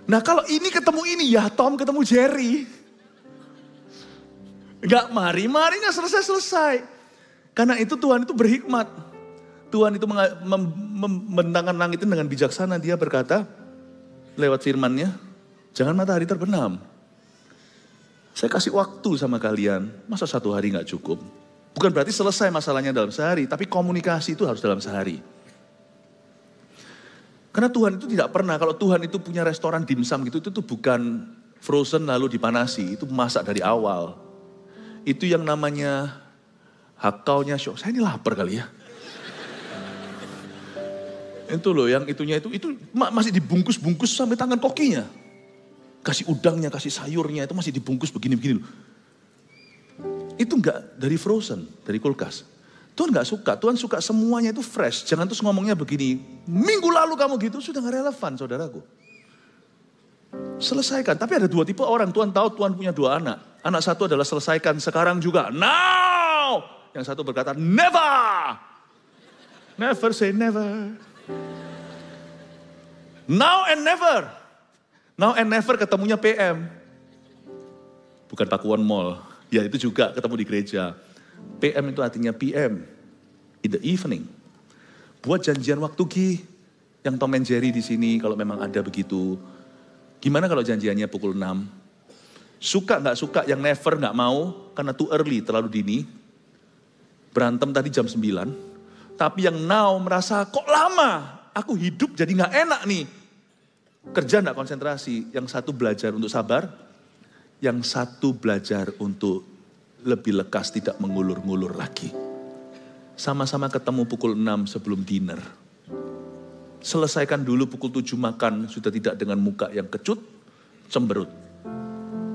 Nah kalau ini ketemu ini, ya Tom ketemu Jerry. Gak mari gak selesai-selesai. Karena itu Tuhan itu berhikmat. Tuhan itu membentangkan langit itu dengan bijaksana. Dia berkata lewat firman-Nya, jangan matahari terbenam. Saya kasih waktu sama kalian, masa satu hari gak cukup? Bukan berarti selesai masalahnya dalam sehari, tapi komunikasi itu harus dalam sehari. Karena Tuhan itu tidak pernah, kalau Tuhan itu punya restoran dimsum gitu, itu tuh bukan frozen lalu dipanasi, itu masak dari awal. Itu yang namanya hakaunya syok. Saya ini lapar kali ya. Itu loh, yang itunya itu masih dibungkus-bungkus sampai tangan kokinya. Kasih udangnya, kasih sayurnya, itu masih dibungkus begini-begini loh. Itu enggak dari frozen, dari kulkas. Tuhan enggak suka, Tuhan suka semuanya itu fresh. Jangan terus ngomongnya begini, minggu lalu kamu gitu, sudah enggak relevan saudaraku. Selesaikan, tapi ada dua tipe orang, Tuhan tahu Tuhan punya dua anak. Anak satu adalah selesaikan sekarang juga, now. Yang satu berkata, never. Never say never. Now and never. Now and never ketemunya PM. Bukan Pakuwon Mall. Ya itu juga ketemu di gereja. PM itu artinya PM. In the evening. Buat janjian waktu Gi. Yang Tom and Jerry di sini kalau memang ada begitu. Gimana kalau janjiannya pukul 6? Suka gak suka yang never gak mau. Karena too early, terlalu dini. Berantem tadi jam 9. Tapi yang now merasa kok lama. Aku hidup jadi gak enak nih. Kerja gak konsentrasi. Yang satu belajar untuk sabar. Yang satu belajar untuk lebih lekas, tidak mengulur-ngulur lagi. Sama-sama ketemu pukul 6 sebelum dinner. Selesaikan dulu pukul 7 makan, sudah tidak dengan muka yang kecut, cemberut.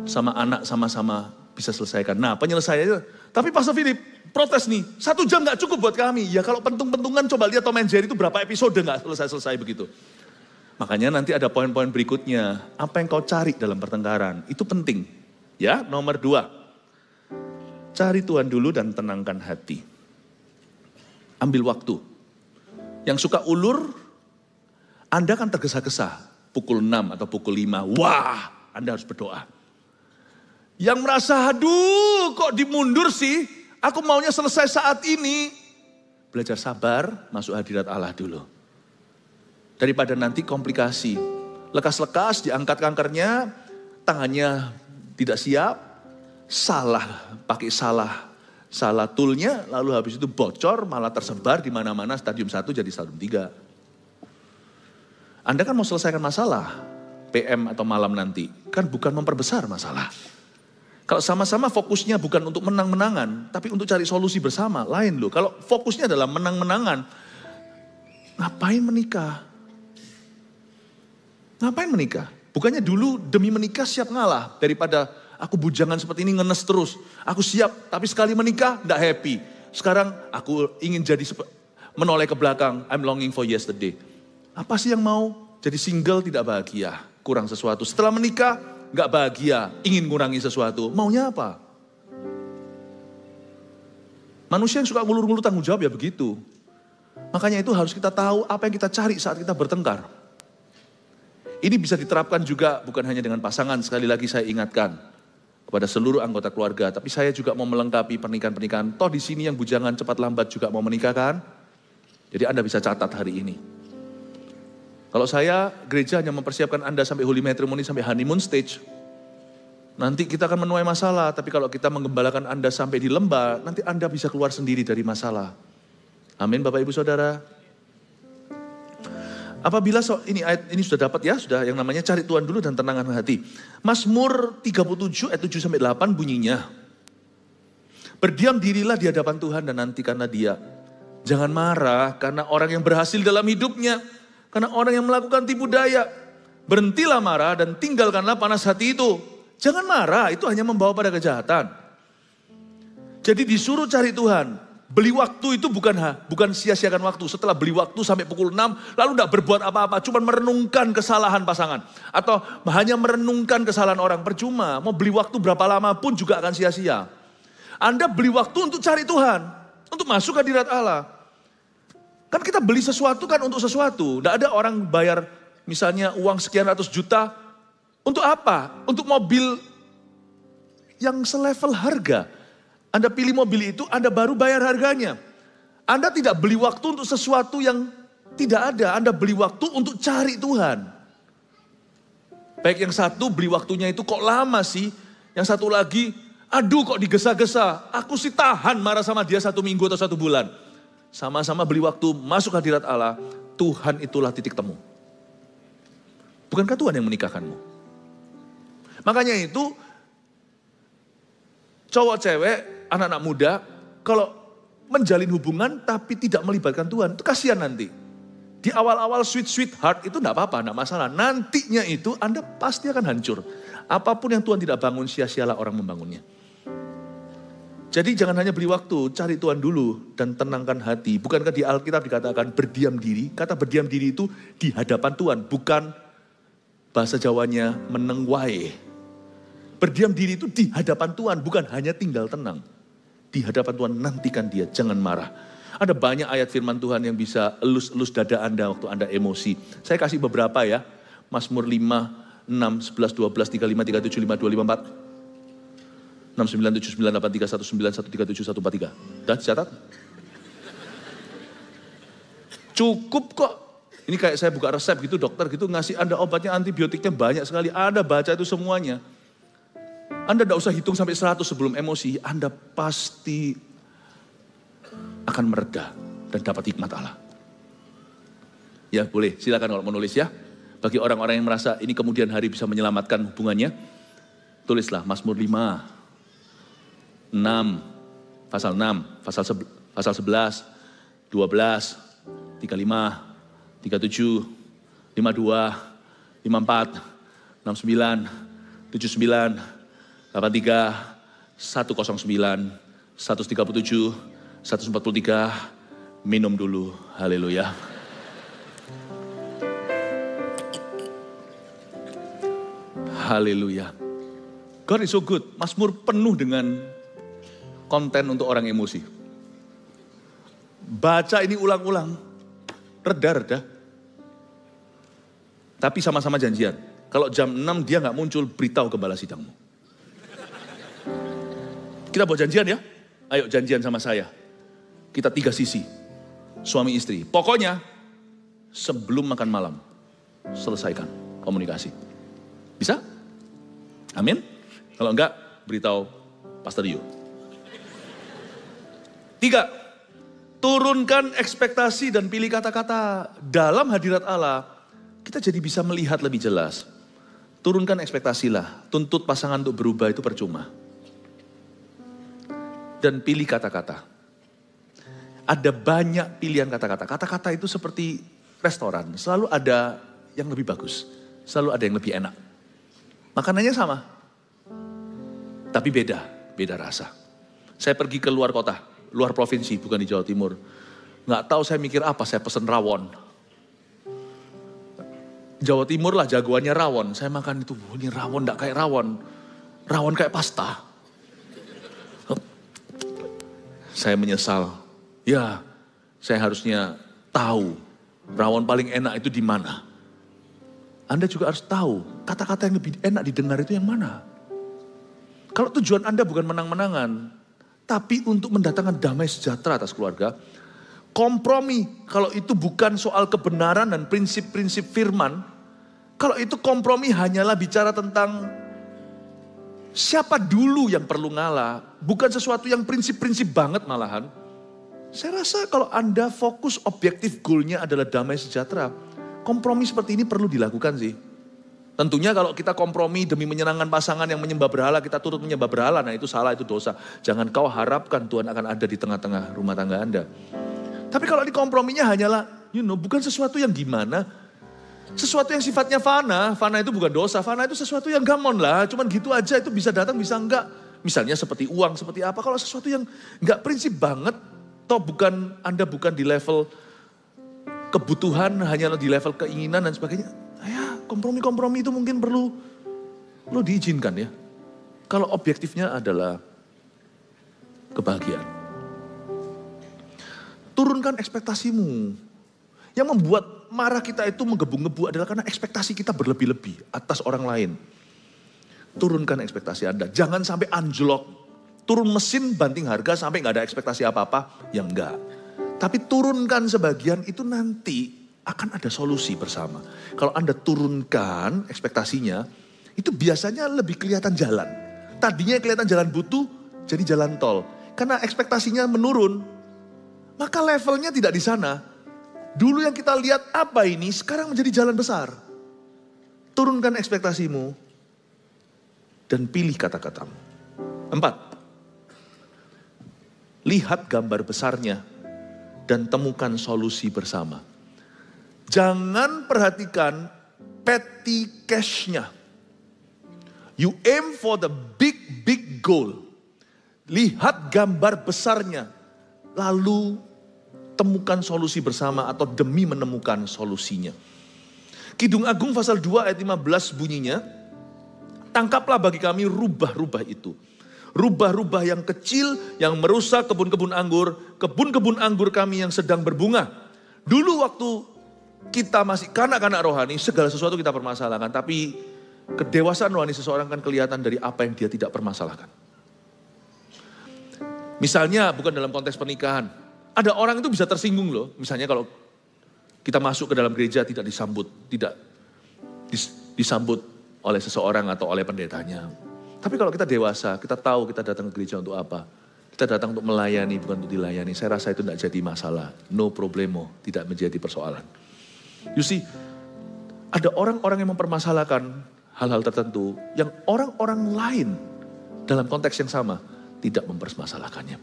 Sama anak sama-sama bisa selesaikan. Nah penyelesaiannya, tapi Pastor Philip protes nih, 1 jam gak cukup buat kami. Ya kalau pentung-pentungan coba lihat Tom and Jerry itu berapa episode gak selesai-selesai begitu. Makanya nanti ada poin-poin berikutnya. Apa yang kau cari dalam pertengkaran? Itu penting. Ya, nomor 2. Cari Tuhan dulu dan tenangkan hati. Ambil waktu. Yang suka ulur, Anda kan tergesa-gesa. Pukul 6 atau pukul 5. Wah, Anda harus berdoa. Yang merasa, aduh kok dimundur sih? Aku maunya selesai saat ini. Belajar sabar, masuk hadirat Allah dulu. Daripada nanti komplikasi. Lekas-lekas diangkat kankernya, tangannya tidak siap, pakai salah toolnya, lalu habis itu bocor, malah tersebar di mana-mana stadium 1 jadi stadium 3. Anda kan mau selesaikan masalah, PM atau malam nanti, kan bukan memperbesar masalah. Kalau sama-sama fokusnya bukan untuk menang-menangan, tapi untuk cari solusi bersama, lain loh. Kalau fokusnya adalah menang-menangan, ngapain menikah? Ngapain menikah? Bukannya dulu demi menikah siap ngalah. Daripada aku bujangan seperti ini ngenes terus. Aku siap tapi sekali menikah gak happy. Sekarang aku ingin jadi menoleh ke belakang. I'm longing for yesterday. Apa sih yang mau? Jadi single tidak bahagia. Kurang sesuatu. Setelah menikah gak bahagia. Ingin ngurangi sesuatu. Maunya apa? Manusia yang suka ngulur-ngulur tanggung jawab ya begitu. Makanya itu harus kita tahu apa yang kita cari saat kita bertengkar. Ini bisa diterapkan juga bukan hanya dengan pasangan. Sekali lagi saya ingatkan kepada seluruh anggota keluarga. Tapi saya juga mau melengkapi pernikahan-pernikahan. Toh di sini yang bujangan cepat lambat juga mau menikah kan? Jadi Anda bisa catat hari ini. Kalau saya, gereja hanya mempersiapkan Anda sampai holy matrimony, sampai honeymoon stage. Nanti kita akan menuai masalah. Tapi kalau kita menggembalakan Anda sampai di lembah, nanti Anda bisa keluar sendiri dari masalah. Amin Bapak Ibu Saudara. Apabila ini ayat ini sudah dapat ya, sudah yang namanya cari Tuhan dulu dan tenangkan hati. Mazmur 37 ayat 7 sampai 8 bunyinya. Berdiam dirilah di hadapan Tuhan dan nantikanlah Dia. Jangan marah karena orang yang berhasil dalam hidupnya, karena orang yang melakukan tipu daya. Berhentilah marah dan tinggalkanlah panas hati itu. Jangan marah, itu hanya membawa pada kejahatan. Jadi disuruh cari Tuhan. Beli waktu itu bukan sia-siakan waktu. Setelah beli waktu sampai pukul 6, lalu tidak berbuat apa-apa. Cuma merenungkan kesalahan pasangan. Atau hanya merenungkan kesalahan orang. Percuma, mau beli waktu berapa lama pun juga akan sia-sia. Anda beli waktu untuk cari Tuhan. Untuk masuk ke hadirat Allah. Kan kita beli sesuatu kan untuk sesuatu. Tidak ada orang bayar misalnya uang sekian ratus juta. Untuk apa? Untuk mobil yang selevel harga. Anda pilih mobil itu, Anda baru bayar harganya. Anda tidak beli waktu untuk sesuatu yang tidak ada. Anda beli waktu untuk cari Tuhan. Baik yang satu beli waktunya itu kok lama sih. Yang satu lagi, aduh kok digesa-gesa. Aku sih tahan marah sama dia 1 minggu atau 1 bulan. Sama-sama beli waktu masuk hadirat Allah. Tuhan itulah titik temu. Bukankah Tuhan yang menikahkanmu? Makanya itu cowok cewek, anak-anak muda, kalau menjalin hubungan tapi tidak melibatkan Tuhan, itu kasihan nanti. Di awal-awal sweet heart itu enggak apa-apa, enggak masalah. Nantinya itu Anda pasti akan hancur. Apapun yang Tuhan tidak bangun, sia-sialah orang membangunnya. Jadi jangan hanya beli waktu, cari Tuhan dulu dan tenangkan hati. Bukankah di Alkitab dikatakan berdiam diri? Kata berdiam diri itu di hadapan Tuhan, bukan bahasa Jawanya menengwai. Berdiam diri itu di hadapan Tuhan, bukan hanya tinggal tenang. Di hadapan Tuhan nantikan Dia, jangan marah. Ada banyak ayat firman Tuhan yang bisa elus-elus dada Anda waktu Anda emosi. Saya kasih beberapa ya. Mazmur 5, 6, 11, 12, 35, 37, 52, 54. 6, 9, 7, 9, 8, 3, 1, 9, 1, 3, 7, 1, 4, 3. Udah dicatat? Cukup kok. Ini kayak saya buka resep gitu, dokter gitu ngasih Anda obatnya, antibiotiknya banyak sekali. Anda baca itu semuanya. Anda tidak usah hitung sampai 100 sebelum emosi. Anda pasti akan mereda dan dapat hikmat Allah. Ya boleh, silakan kalau menulis ya. Bagi orang-orang yang merasa ini kemudian hari bisa menyelamatkan hubungannya. Tulislah Mazmur 5, 6, pasal 6, pasal 11, 12, 35, 37, 52, 54, 69, 79, 83, 109, 137, 143, minum dulu, haleluya. Haleluya. God is so good. Mazmur penuh dengan konten untuk orang emosi. Baca ini ulang-ulang, reda-reda. Tapi sama-sama janjian. Kalau jam 6 dia gak muncul, beritahu gembala sidangmu. Kita buat janjian ya. Ayo janjian sama saya. Kita 3 sisi. Suami istri. Pokoknya sebelum makan malam. Selesaikan komunikasi. Bisa? Amin. Kalau enggak, beritahu Pastor Dio. 3. Turunkan ekspektasi dan pilih kata-kata. Dalam hadirat Allah, kita jadi bisa melihat lebih jelas. Turunkan ekspektasilah. Tuntut pasangan untuk berubah itu percuma. Dan pilih kata-kata. Ada banyak pilihan kata-kata. Kata-kata itu seperti restoran. Selalu ada yang lebih bagus. Selalu ada yang lebih enak. Makanannya sama. Tapi beda rasa. Saya pergi ke luar kota, luar provinsi, bukan di Jawa Timur. Nggak tahu saya mikir apa, saya pesen rawon. Jawa Timur lah jagoannya rawon. Saya makan itu, ini rawon nggak kayak rawon. Rawon kayak pasta. saya menyesal. Ya, saya harusnya tahu rawon paling enak itu di mana. Anda juga harus tahu kata-kata yang lebih enak didengar itu yang mana. Kalau tujuan Anda bukan menang-menangan, tapi untuk mendatangkan damai sejahtera atas keluarga, kompromi kalau itu bukan soal kebenaran dan prinsip-prinsip firman, kalau itu kompromi hanyalah bicara tentang siapa dulu yang perlu ngalah, bukan sesuatu yang prinsip-prinsip banget malahan. Saya rasa kalau Anda fokus objektif goalnya adalah damai sejahtera, kompromi seperti ini perlu dilakukan sih. Tentunya kalau kita kompromi demi menyenangkan pasangan yang menyembah berhala, kita turut menyembah berhala, nah itu salah, itu dosa. Jangan kau harapkan Tuhan akan ada di tengah-tengah rumah tangga Anda. Tapi kalau di komprominya hanyalah, bukan sesuatu yang gimana, sesuatu yang sifatnya fana itu bukan dosa, fana itu sesuatu yang gamon lah, cuman gitu aja, itu bisa datang bisa enggak. Misalnya seperti uang, seperti apa, kalau sesuatu yang enggak prinsip banget, toh Anda bukan di level kebutuhan, hanya di level keinginan dan sebagainya. Ya, kompromi-kompromi itu mungkin perlu diizinkan ya. Kalau objektifnya adalah kebahagiaan. Turunkan ekspektasimu. Yang membuat marah kita itu menggebu-gebu adalah karena ekspektasi kita berlebih-lebih atas orang lain. Turunkan ekspektasi Anda. Jangan sampai anjlok. Turun mesin banting harga sampai gak ada ekspektasi apa-apa. Ya enggak. Tapi turunkan sebagian itu nanti akan ada solusi bersama. Kalau Anda turunkan ekspektasinya, itu biasanya lebih kelihatan jalan. Tadinya kelihatan jalan buntu, jadi jalan tol. Karena ekspektasinya menurun, maka levelnya tidak di sana. Dulu yang kita lihat apa ini, sekarang menjadi jalan besar. Turunkan ekspektasimu dan pilih kata-katamu. 4. Lihat gambar besarnya dan temukan solusi bersama. Jangan perhatikan petty cash-nya. You aim for the big goal. Lihat gambar besarnya. Lalu temukan solusi bersama atau demi menemukan solusinya. Kidung Agung pasal 2 ayat 15 bunyinya, tangkaplah bagi kami rubah-rubah itu. Rubah-rubah yang kecil yang merusak kebun-kebun anggur kami yang sedang berbunga. Dulu waktu kita masih kanak-kanak rohani, segala sesuatu kita permasalahkan. Tapi kedewasaan rohani seseorang kan kelihatan dari apa yang dia tidak permasalahkan. Misalnya bukan dalam konteks pernikahan. Ada orang itu bisa tersinggung loh. Misalnya kalau kita masuk ke dalam gereja tidak disambut oleh seseorang atau oleh pendetanya. Tapi kalau kita dewasa, kita tahu kita datang ke gereja untuk apa. Kita datang untuk melayani, bukan untuk dilayani. Saya rasa itu tidak jadi masalah. No problemo, tidak menjadi persoalan. You see, ada orang-orang yang mempermasalahkan hal-hal tertentu yang orang-orang lain dalam konteks yang sama tidak mempermasalahkannya.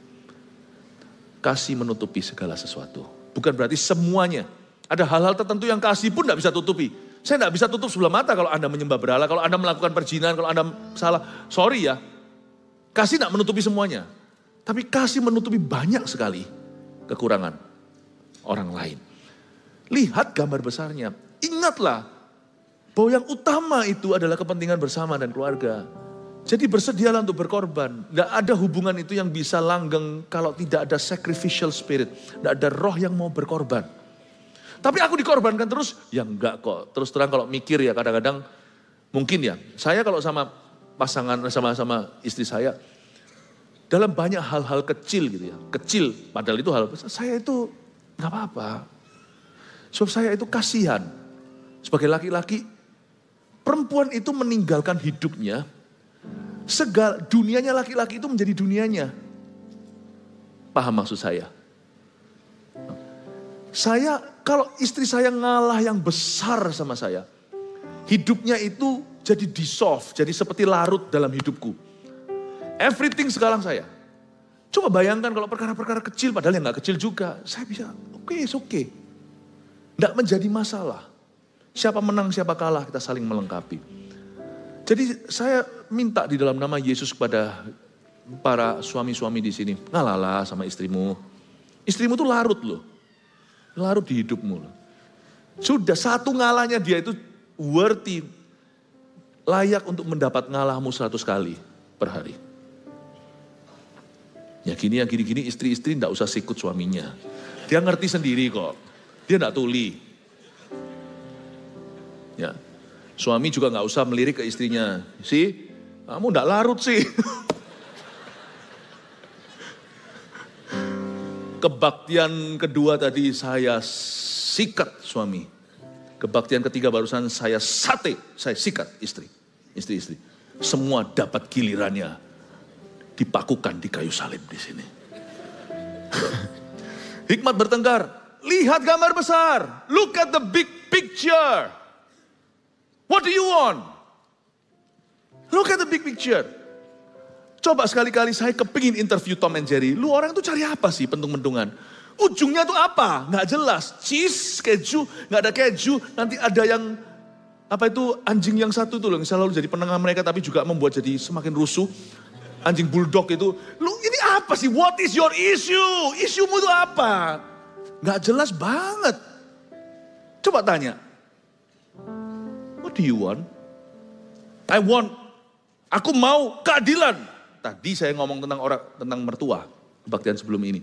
Kasih menutupi segala sesuatu. Bukan berarti semuanya. Ada hal-hal tertentu yang kasih pun tidak bisa tutupi. Saya tidak bisa tutup sebelah mata kalau Anda menyembah berhala, kalau Anda melakukan perzinahan, kalau Anda salah. Sorry ya, kasih tidak menutupi semuanya. Tapi kasih menutupi banyak sekali kekurangan orang lain. Lihat gambar besarnya. Ingatlah bahwa yang utama itu adalah kepentingan bersama dan keluarga. Jadi bersedialah untuk berkorban. Tidak ada hubungan itu yang bisa langgeng kalau tidak ada sacrificial spirit. Tidak ada roh yang mau berkorban. Tapi aku dikorbankan terus, ya enggak kok. Terus terang kalau mikir ya kadang-kadang mungkin ya. Saya kalau sama pasangan, sama istri saya, dalam banyak hal-hal kecil gitu ya. Kecil, padahal itu hal besar. Saya itu enggak apa-apa. Sebab saya itu kasihan. Sebagai laki-laki, perempuan itu meninggalkan hidupnya. Segala dunianya laki-laki itu menjadi dunianya. Paham maksud saya? Kalau istri saya ngalah yang besar sama saya, hidupnya itu jadi dissolve, jadi seperti larut dalam hidupku. Everything sekarang saya. Coba bayangkan kalau perkara-perkara kecil, padahal yang gak kecil juga. Saya bisa, it's okay. Gak menjadi masalah. Siapa menang, siapa kalah, kita saling melengkapi. Jadi saya minta di dalam nama Yesus kepada para suami-suami di sini. Ngalalah sama istrimu. Istrimu tuh larut loh. Larut di hidupmu. Sudah satu ngalahnya dia itu worthy. Layak untuk mendapat ngalahmu 100 kali per hari. Ya gini, istri-istri enggak usah sikut suaminya. Dia ngerti sendiri kok. Dia enggak tuli. Ya. Suami juga enggak usah melirik ke istrinya. Kamu enggak larut sih. Kebaktian kedua tadi saya sikat suami. Kebaktian ketiga barusan saya sikat istri. Istri-istri. Semua dapat gilirannya. Dipakukan di kayu salib di sini. Hikmat bertengkar. Lihat gambar besar. Look at the big picture. What do you want? Look at the big picture. Coba sekali-kali saya kepingin interview Tom and Jerry. Lu orang tuh cari apa sih pentung-pentungan? Ujungnya tuh apa? Nggak jelas. Cheese, keju, nggak ada keju. Nanti ada yang, anjing yang satu tuh loh. Yang selalu jadi penengah mereka tapi juga membuat jadi semakin rusuh. Anjing bulldog itu. Lu ini apa sih? What is your issue? Isumu tuh apa? Nggak jelas banget. Coba tanya. What do you want? Aku mau keadilan. Tadi saya ngomong tentang mertua. Kebaktian sebelum ini.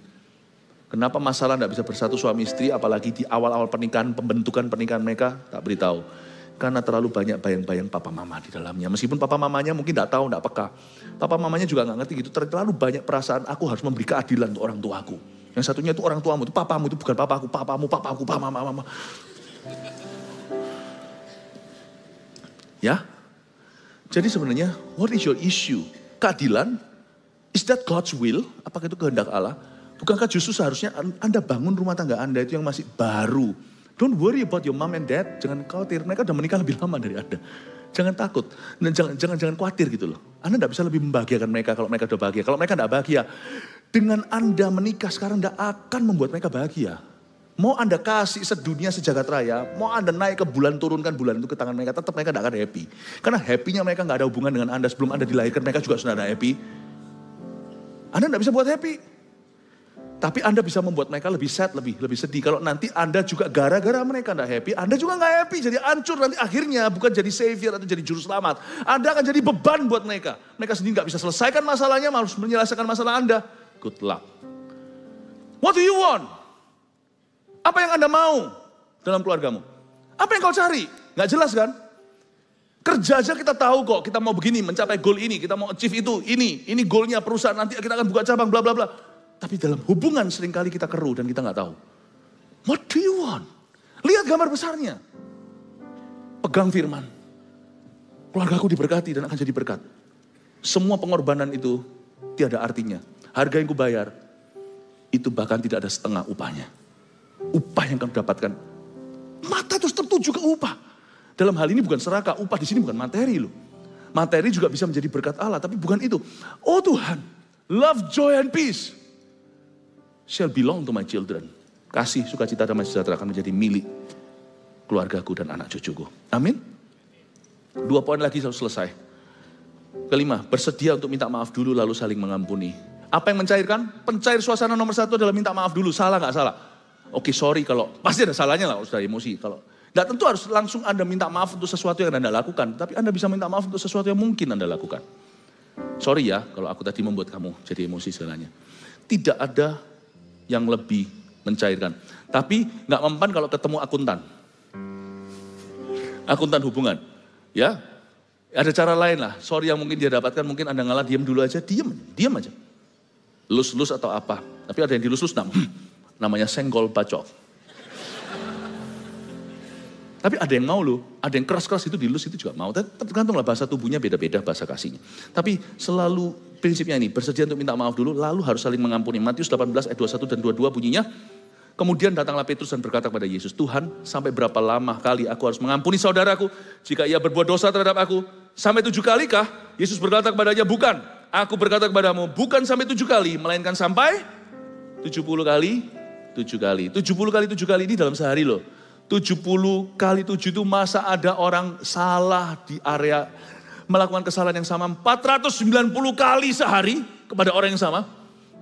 Kenapa masalah tidak bisa bersatu suami istri, apalagi di awal-awal pernikahan, pembentukan pernikahan mereka, tak beritahu. Karena terlalu banyak bayang-bayang papa mama di dalamnya. Meskipun papa mamanya mungkin tidak tahu, tidak peka. Papa mamanya juga nggak ngerti gitu. Terlalu banyak perasaan aku harus memberi keadilan untuk orang tuaku. Yang satunya itu orang tuamu, itu papamu, itu bukan papaku, papamu, papaku, mama. Ya, jadi sebenarnya what is your issue? Keadilan? Is that God's will? Apakah itu kehendak Allah? Bukankah justru seharusnya Anda bangun rumah tangga Anda itu yang masih baru? Don't worry about your mom and dad. Jangan khawatir, mereka udah menikah lebih lama dari Anda. Jangan takut, dan jangan khawatir gitu loh. Anda tidak bisa lebih membahagiakan mereka kalau mereka udah bahagia. Kalau mereka tidak bahagia, dengan Anda menikah sekarang tidak akan membuat mereka bahagia. Mau Anda kasih sedunia sejagat raya, mau Anda naik ke bulan, turunkan bulan itu ke tangan mereka, tetap mereka tidak akan happy. Karena happy-nya mereka nggak ada hubungan dengan Anda. Sebelum Anda dilahirkan, mereka juga sudah ada happy. Anda tidak bisa buat happy. Tapi Anda bisa membuat mereka lebih sad, lebih sedih. Kalau nanti Anda juga gara-gara mereka tidak happy, Anda juga nggak happy. Jadi hancur nanti akhirnya bukan jadi savior atau jadi juru selamat. Anda akan jadi beban buat mereka. Mereka sendiri nggak bisa selesaikan masalahnya, harus menyelesaikan masalah Anda. Good luck. What do you want? Apa yang Anda mau dalam keluargamu? Apa yang kau cari? Nggak jelas kan? Kerja aja kita tahu kok, kita mau begini, mencapai goal ini, kita mau achieve itu, ini goalnya perusahaan, nanti kita akan buka cabang, bla bla bla. Tapi dalam hubungan seringkali kita keruh dan kita nggak tahu. What do you want? Lihat gambar besarnya. Pegang firman. Keluargaku diberkati dan akan jadi berkat. Semua pengorbanan itu tiada artinya. Harga yang kubayar, itu bahkan tidak ada setengah upahnya. Upah yang kamu dapatkan, mata terus tertuju ke upah. Dalam hal ini bukan serakah, upah di sini bukan materi loh. Materi juga bisa menjadi berkat Allah, tapi bukan itu. Oh Tuhan, love, joy, and peace shall belong to my children. Kasih, sukacita, damai sejahtera akan menjadi milik keluargaku dan anak cucuku. Amin. 2 poin lagi harus selesai. Kelima, bersedia untuk minta maaf dulu lalu saling mengampuni. Apa yang mencairkan? Pencair suasana nomor 1 adalah minta maaf dulu. Salah nggak salah? Oke, sorry kalau pasti ada salahnya lah, sudah emosi. Kalau nggak tentu harus langsung Anda minta maaf untuk sesuatu yang Anda lakukan, tapi Anda bisa minta maaf untuk sesuatu yang mungkin Anda lakukan. Sorry ya kalau aku tadi membuat kamu jadi emosi segalanya. Tidak ada yang lebih mencairkan. Tapi nggak mempan kalau ketemu akuntan. Akuntan hubungan. Ya, ada cara lain lah. Sorry yang mungkin dia dapatkan, mungkin Anda ngalah, diam dulu aja, diam aja. Lus-lus atau apa. Tapi ada yang dilus-lus, namanya senggol bacok. Tapi ada yang mau loh, ada yang keras-keras itu dilus itu juga mau. Tergantunglah bahasa tubuhnya beda-beda bahasa kasihnya. Tapi selalu prinsipnya ini, bersedia untuk minta maaf dulu, lalu harus saling mengampuni. Matius 18 ayat 21 dan 22 bunyinya. Kemudian datanglah Petrus dan berkata kepada Yesus, Tuhan, sampai berapa lama kali aku harus mengampuni saudaraku jika ia berbuat dosa terhadap aku? Sampai 7 kali kah? Yesus berkata kepadanya, bukan. Aku berkata kepadamu, bukan sampai 7 kali, melainkan sampai 70 kali 7 kali. 70 kali 7 kali ini dalam sehari loh. 70 kali 7 itu masa ada orang salah di area, melakukan kesalahan yang sama 490 kali sehari kepada orang yang sama.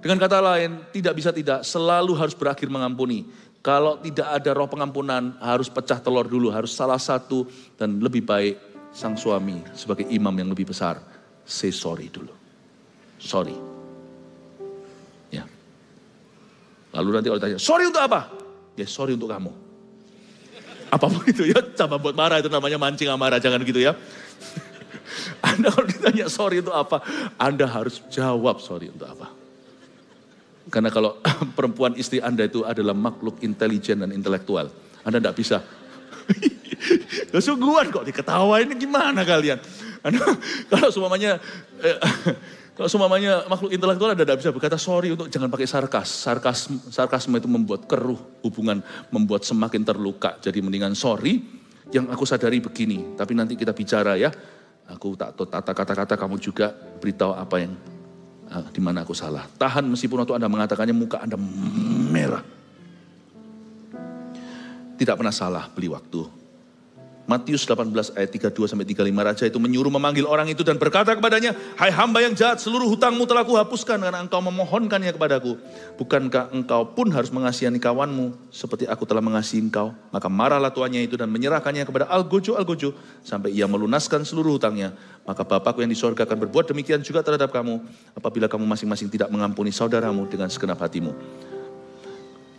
Dengan kata lain, tidak bisa tidak, selalu harus berakhir mengampuni. Kalau tidak ada roh pengampunan, harus pecah telur dulu, harus salah satu, dan lebih baik sang suami sebagai imam yang lebih besar, say sorry dulu. Sorry. Lalu nanti kalau ditanya, sorry untuk apa? Ya sorry untuk kamu. Apapun itu ya, sama buat marah, itu namanya mancing amarah, jangan gitu ya. Anda kalau ditanya sorry untuk apa, Anda harus jawab sorry untuk apa. Karena kalau perempuan istri Anda itu adalah makhluk intelijen dan intelektual, Anda tidak bisa. Sungguhan kok diketawain, gimana kalian? Anda, kalau semuanya makhluk intelektual, Anda tidak bisa berkata sorry untuk, jangan pakai sarkasme itu membuat keruh hubungan, membuat semakin terluka. Jadi mendingan sorry, yang aku sadari begini, tapi nanti kita bicara ya. Aku tak tata kata-kata, kamu juga beritahu apa yang di mana aku salah. Tahan meskipun waktu Anda mengatakannya muka Anda merah. Tidak pernah salah beli waktu. Matius 18 ayat 32-35, raja itu menyuruh memanggil orang itu dan berkata kepadanya, hai hamba yang jahat, seluruh hutangmu telah kuhapuskan karena engkau memohonkannya kepadaku. Bukankah engkau pun harus mengasihani kawanmu seperti aku telah mengasihi engkau? Maka marahlah tuannya itu dan menyerahkannya kepada algojo sampai ia melunaskan seluruh hutangnya. Maka Bapakku yang di sorga akan berbuat demikian juga terhadap kamu apabila kamu masing-masing tidak mengampuni saudaramu dengan segenap hatimu.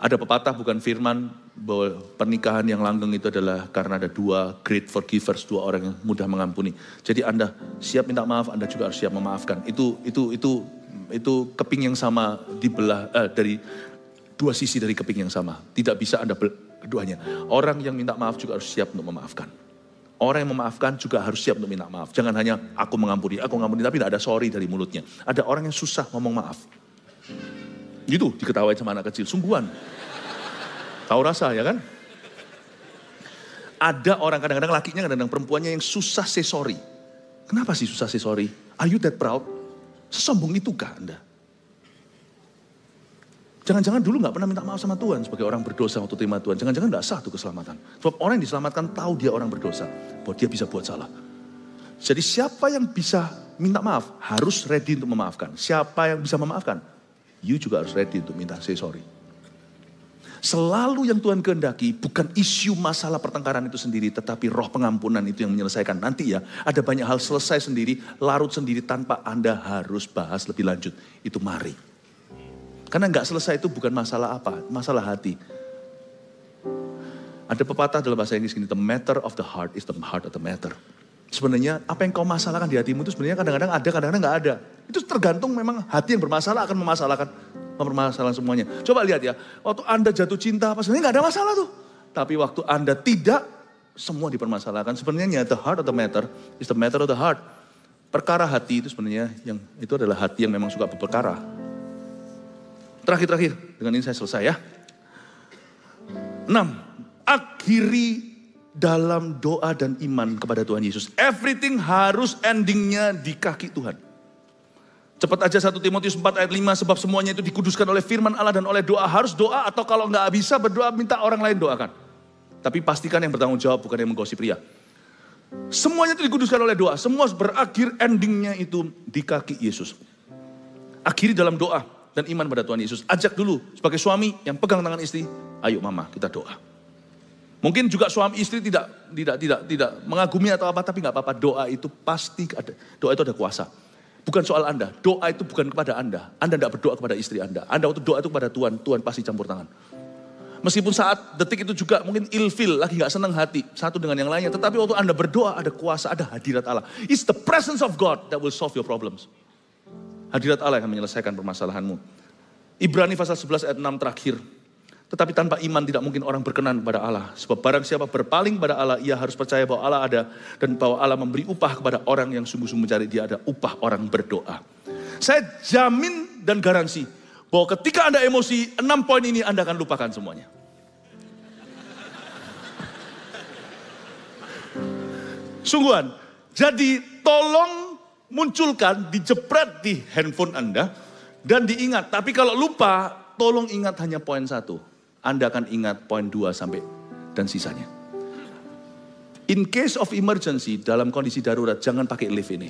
Ada pepatah bukan firman bahwa pernikahan yang langgeng itu adalah karena ada dua great forgivers, dua orang yang mudah mengampuni. Jadi Anda siap minta maaf, Anda juga harus siap memaafkan. Itu keping yang sama dibelah dari dua sisi dari keping yang sama. Tidak bisa Anda keduanya. Orang yang minta maaf juga harus siap untuk memaafkan. Orang yang memaafkan juga harus siap untuk minta maaf. Jangan hanya aku mengampuni, tapi tidak ada sorry dari mulutnya. Ada orang yang susah ngomong maaf. Gitu diketawain sama anak kecil, sungguhan. Tahu rasa ya kan? Ada orang kadang-kadang lakinya, kadang-kadang perempuannya yang susah say sorry. Kenapa sih susah say sorry? Are you that proud? Sesombong itukah Anda? Jangan-jangan dulu gak pernah minta maaf sama Tuhan sebagai orang berdosa waktu terima Tuhan. Jangan-jangan gak sah tuh keselamatan. Sebab orang yang diselamatkan tahu dia orang berdosa. Bahwa dia bisa buat salah. Jadi siapa yang bisa minta maaf harus ready untuk memaafkan. Siapa yang bisa memaafkan? You juga harus ready untuk minta say sorry. Selalu yang Tuhan kehendaki bukan isu masalah pertengkaran itu sendiri, tetapi roh pengampunan itu yang menyelesaikan. Nanti ya, ada banyak hal selesai sendiri, larut sendiri tanpa Anda harus bahas lebih lanjut. Itu mari. Karena nggak selesai itu bukan masalah apa, masalah hati. Ada pepatah dalam bahasa Inggris gini, the matter of the heart is the heart of the matter. Sebenarnya apa yang kau masalahkan di hatimu itu sebenarnya kadang-kadang ada, kadang-kadang nggak ada. Itu tergantung memang hati yang bermasalah akan mempermasalahkan semuanya. Coba lihat ya, waktu Anda jatuh cinta apa sebenarnya nggak ada masalah tuh. Tapi waktu Anda tidak, semua dipermasalahkan. Sebenarnya the heart of the matter is the matter of the heart. Perkara hati itu sebenarnya yang itu adalah hati yang memang suka berperkara. Terakhir, dengan ini saya selesai ya. 6. Akhiri dalam doa dan iman kepada Tuhan Yesus. Everything harus endingnya di kaki Tuhan. Cepat aja 1 Timotius 4 ayat 5. Sebab semuanya itu dikuduskan oleh firman Allah dan oleh doa. Harus doa atau kalau nggak bisa berdoa minta orang lain doakan. Tapi pastikan yang bertanggung jawab bukan yang menggosip pria. Semuanya itu dikuduskan oleh doa. Semua berakhir endingnya itu di kaki Yesus. Akhiri dalam doa dan iman pada Tuhan Yesus. Ajak dulu sebagai suami yang pegang tangan istri. Ayo mama kita doa. Mungkin juga suami istri tidak mengagumi atau apa, tapi nggak apa-apa. Doa itu pasti ada. Doa itu ada kuasa. Bukan soal Anda. Doa itu bukan kepada Anda. Anda tidak berdoa kepada istri Anda. Anda waktu doa itu kepada Tuhan. Tuhan pasti campur tangan. Meskipun saat detik itu juga mungkin ilfil, lagi nggak senang hati satu dengan yang lainnya. Tetapi waktu Anda berdoa ada kuasa, ada hadirat Allah. It's the presence of God that will solve your problems. Hadirat Allah yang menyelesaikan permasalahanmu. Ibrani pasal 11 ayat 6 terakhir. Tetapi tanpa iman tidak mungkin orang berkenan kepada Allah. Sebab barang siapa berpaling kepada Allah, ia harus percaya bahwa Allah ada. Dan bahwa Allah memberi upah kepada orang yang sungguh-sungguh mencari dia, ada upah orang berdoa. Saya jamin dan garansi bahwa ketika Anda emosi, 6 poin ini Anda akan lupakan semuanya. Sungguhan. Jadi tolong munculkan, dijepret di handphone Anda. Dan diingat. Tapi kalau lupa, tolong ingat hanya poin 1. Anda akan ingat poin 2 sampai dan sisanya. In case of emergency, dalam kondisi darurat, jangan pakai lift ini.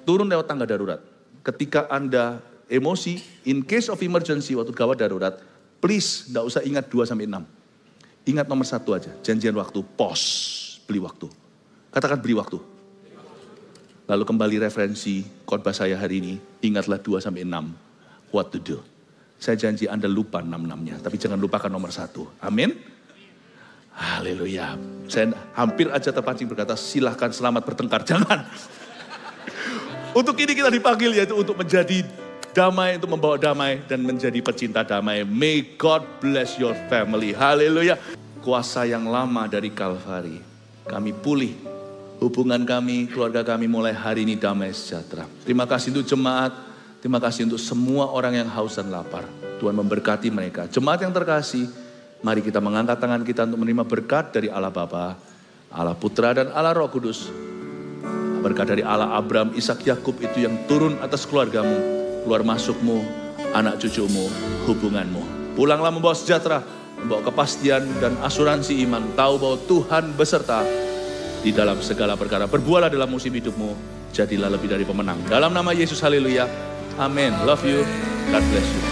Turun lewat tangga darurat. Ketika Anda emosi, in case of emergency, waktu gawat darurat, please, tidak usah ingat 2 sampai 6. Ingat nomor 1 aja, janjian waktu, pause, beli waktu. Katakan beli waktu. Lalu kembali referensi khotbah saya hari ini, ingatlah 2 sampai 6, what to do. Saya janji Anda lupa 6-6-nya, tapi jangan lupakan nomor 1. Amin. Haleluya. Saya hampir aja terpancing berkata, silahkan selamat bertengkar. Jangan. Untuk ini kita dipanggil, yaitu untuk menjadi damai, untuk membawa damai dan menjadi pecinta damai. May God bless your family. Haleluya. Kuasa yang lama dari Kalvari, kami pulih. Hubungan kami, keluarga kami mulai hari ini damai sejahtera. Terima kasih untuk jemaat. Terima kasih untuk semua orang yang haus dan lapar. Tuhan memberkati mereka. Jemaat yang terkasih, mari kita mengangkat tangan kita untuk menerima berkat dari Allah Bapa, Allah Putra dan Allah Roh Kudus. Berkat dari Allah Abraham, Ishak, Yakub itu yang turun atas keluargamu, keluar masukmu, anak cucumu, hubunganmu. Pulanglah membawa sejahtera, membawa kepastian dan asuransi iman. Tahu bahwa Tuhan beserta di dalam segala perkara. Berbuahlah dalam musim hidupmu, jadilah lebih dari pemenang. Dalam nama Yesus, haleluya. Amin. Love you. God bless you.